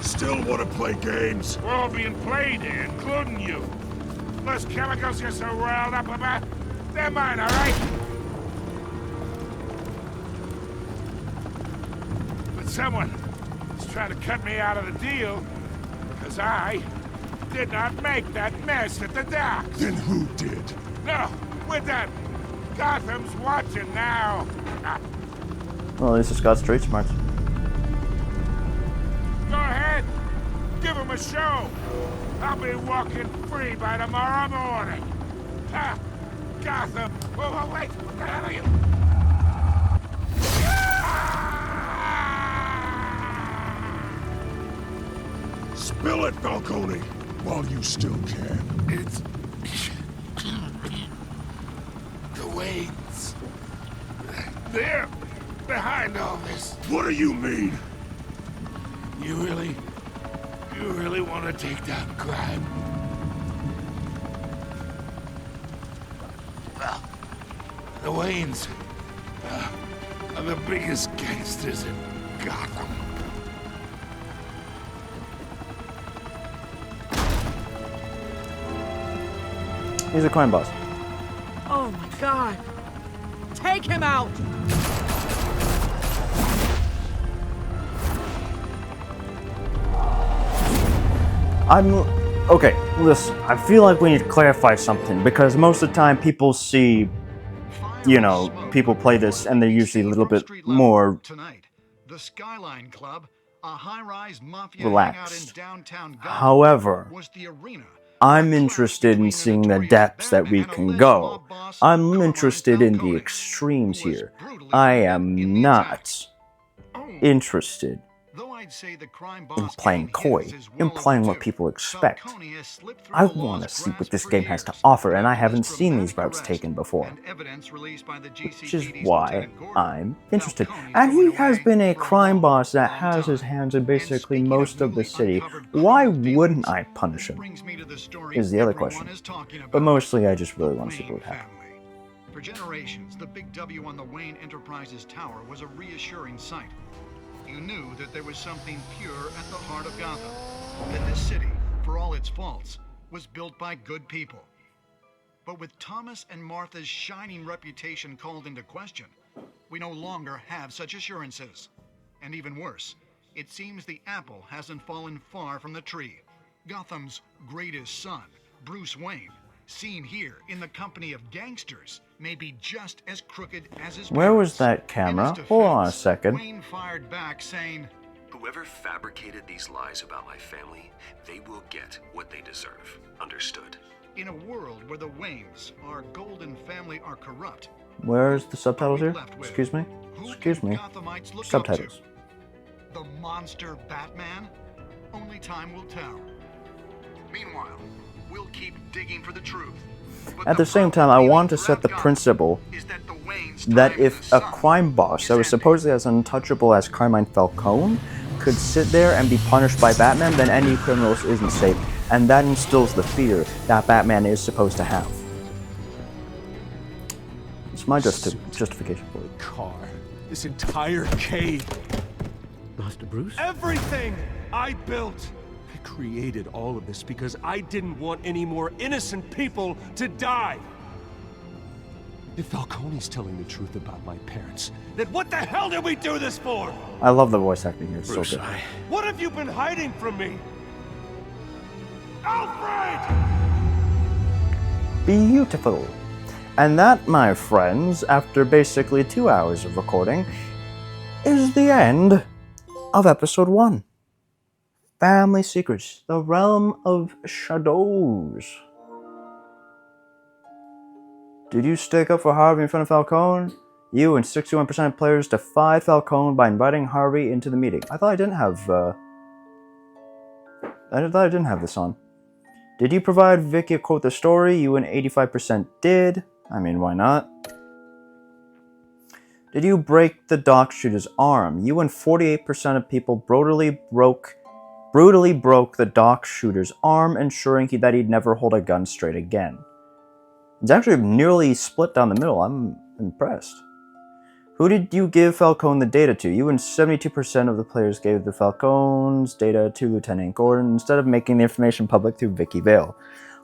Still want to play games? We're all being played here, including you. Those chemicals you're so riled up about, they're mine, all right? But someone is trying to cut me out of the deal because I did not make that mess at the docks. Then who did? No, we're done. Gotham's watching now. Well, at least it's got street smarts. Go ahead. Give him a show. I'll be walking free by tomorrow morning. Ah, Gotham. Oh, wait. What the hell are you? Spill it, Falcone, while you still can. It's... the Waynes. They're behind all this. What do you mean? You really want to take down crime? Well, the Waynes are the biggest gangsters in Gotham. He's a crime boss. Oh my God! Take him out! Okay, listen, I feel like we need to clarify something, because most of the time people see, you know, people play this and they're usually a little bit more Tonight, the Skyline Club, a high-rise mafia relaxed. hangout in downtown Gotham, However, was the arena I'm interested in seeing the depths that we can go. I'm interested in the extremes here. I am not interested in playing coy, in playing what people expect. I want to see what this game has to offer, and I haven't seen these routes taken before. Which is why I'm interested. And he has been a crime boss that has his hands in basically most of the city. Why wouldn't I punish him? Is the other question. But mostly I just really want to see what would happen. For generations, the big W on the Wayne Enterprises tower was a reassuring sight. You knew that there was something pure at the heart of Gotham. That this city, for all its faults, was built by good people. But with Thomas and Martha's shining reputation called into question, we no longer have such assurances. And even worse, it seems the apple hasn't fallen far from the tree. Gotham's greatest son, Bruce Wayne, seen here in the company of gangsters, may be just as crooked as his Where was that camera? Hold on a second. Wayne fired back saying, "Whoever fabricated these lies about my family, they will get what they deserve. Understood?" in a world where the Waynes, our golden family, are corrupt. Where's the subtitles here? Excuse me? Excuse me. Subtitles. The monster Batman? Only time will tell. Meanwhile, we'll keep digging for the truth. At the same time, I want to set the principle that if a crime boss that was supposedly as untouchable as Carmine Falcone could sit there and be punished by Batman, then any criminals isn't safe. And that instills the fear that Batman is supposed to have. It's my justification for it. Car. This entire cave. Master Bruce? Everything I built. I created all of this because I didn't want any more innocent people to die. If Falcone's telling the truth about my parents, then what the hell did we do this for? I love the voice acting here. It's Bruce, so good. What have you been hiding from me? Alfred! Beautiful. And that, my friends, after basically 2 hours of recording, is the end of episode 1. Family Secrets, the Realm of Shadows. Did you stick up for Harvey in front of Falcone? You and 61% of players defied Falcone by inviting Harvey into the meeting. I thought I didn't have, this on. Did you provide Vicky a quote the story? You and 85% did. I mean, why not? Did you break the dock shooter's arm? You and 48% of people brutally broke the dock shooter's arm, ensuring that he'd never hold a gun straight again. It's actually nearly split down the middle. I'm impressed. Who did you give Falcone the data to? You and 72% of the players gave the Falcone's data to Lieutenant Gordon instead of making the information public through Vicky Vale.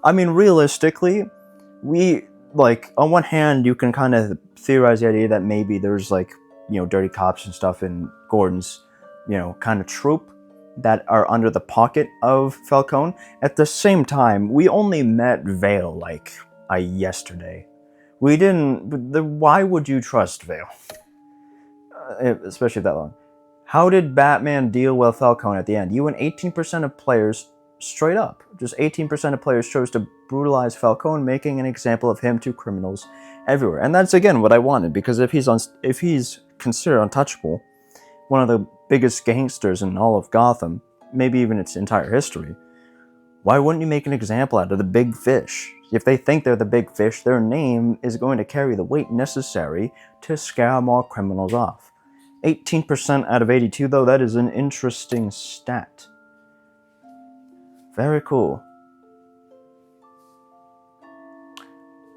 I mean, realistically, on one hand, you can kind of theorize the idea that maybe there's, dirty cops and stuff in Gordon's, kind of troop that are under the pocket of Falcone. At the same time, we only met Vale, yesterday. We didn't... Why would you trust Vale? Especially that long. How did Batman deal with Falcone at the end? You and 18% of players, straight up, just 18% of players chose to brutalize Falcone, making an example of him to criminals everywhere. And that's, again, what I wanted, because if he's considered untouchable, one of the biggest gangsters in all of Gotham, maybe even its entire history, why wouldn't you make an example out of the big fish? If they think they're the big fish, their name is going to carry the weight necessary to scare more criminals off. 18% out of 82, though, that is an interesting stat. Very cool.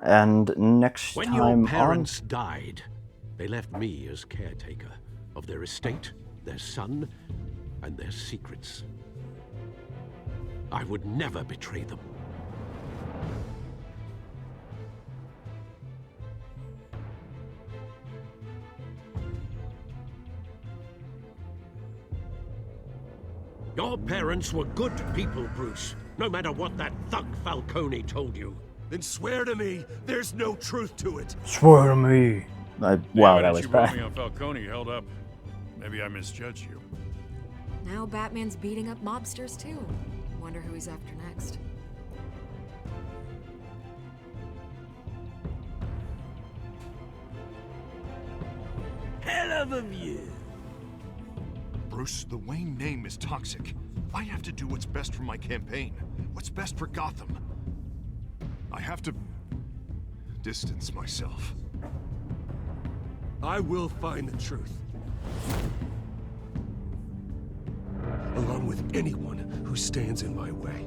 And next when time your parents died, they left me as caretaker of their estate, their son, and their secrets. I would never betray them. Your parents were good people, Bruce, no matter what that thug Falcone told you. Then swear to me there's no truth to it. Swear to me. Wow, that was you brought bad. me on Falcone held up. Maybe I misjudged you. Now Batman's beating up mobsters too. Wonder who he's after next. love of you. Bruce, the Wayne name is toxic. I have to do what's best for my campaign. What's best for Gotham. I have to distance myself. I will find the truth. Along with anyone who stands in my way.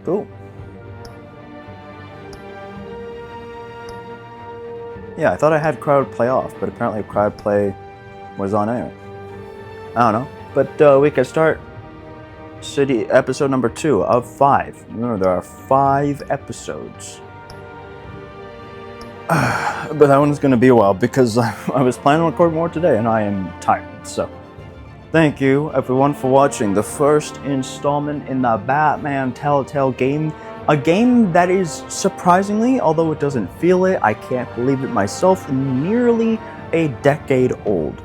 Cool. Yeah, I thought I had crowd play off, but apparently crowd play was on anyway. I don't know. But we can start City episode number 2 of 5. Remember, there are 5 episodes. But that one's going to be a while because I was planning on recording more today and I am tired. So, thank you everyone for watching the first installment in the Batman Telltale game. A game that is surprisingly, although it doesn't feel it, I can't believe it myself, nearly a decade old.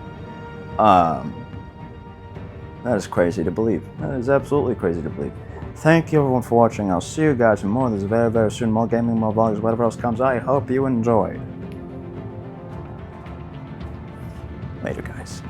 That is crazy to believe. That is absolutely crazy to believe. Thank you everyone for watching. I'll see you guys for more of this very, very soon. More gaming, more vlogs, whatever else comes. I hope you enjoyed. Later, guys.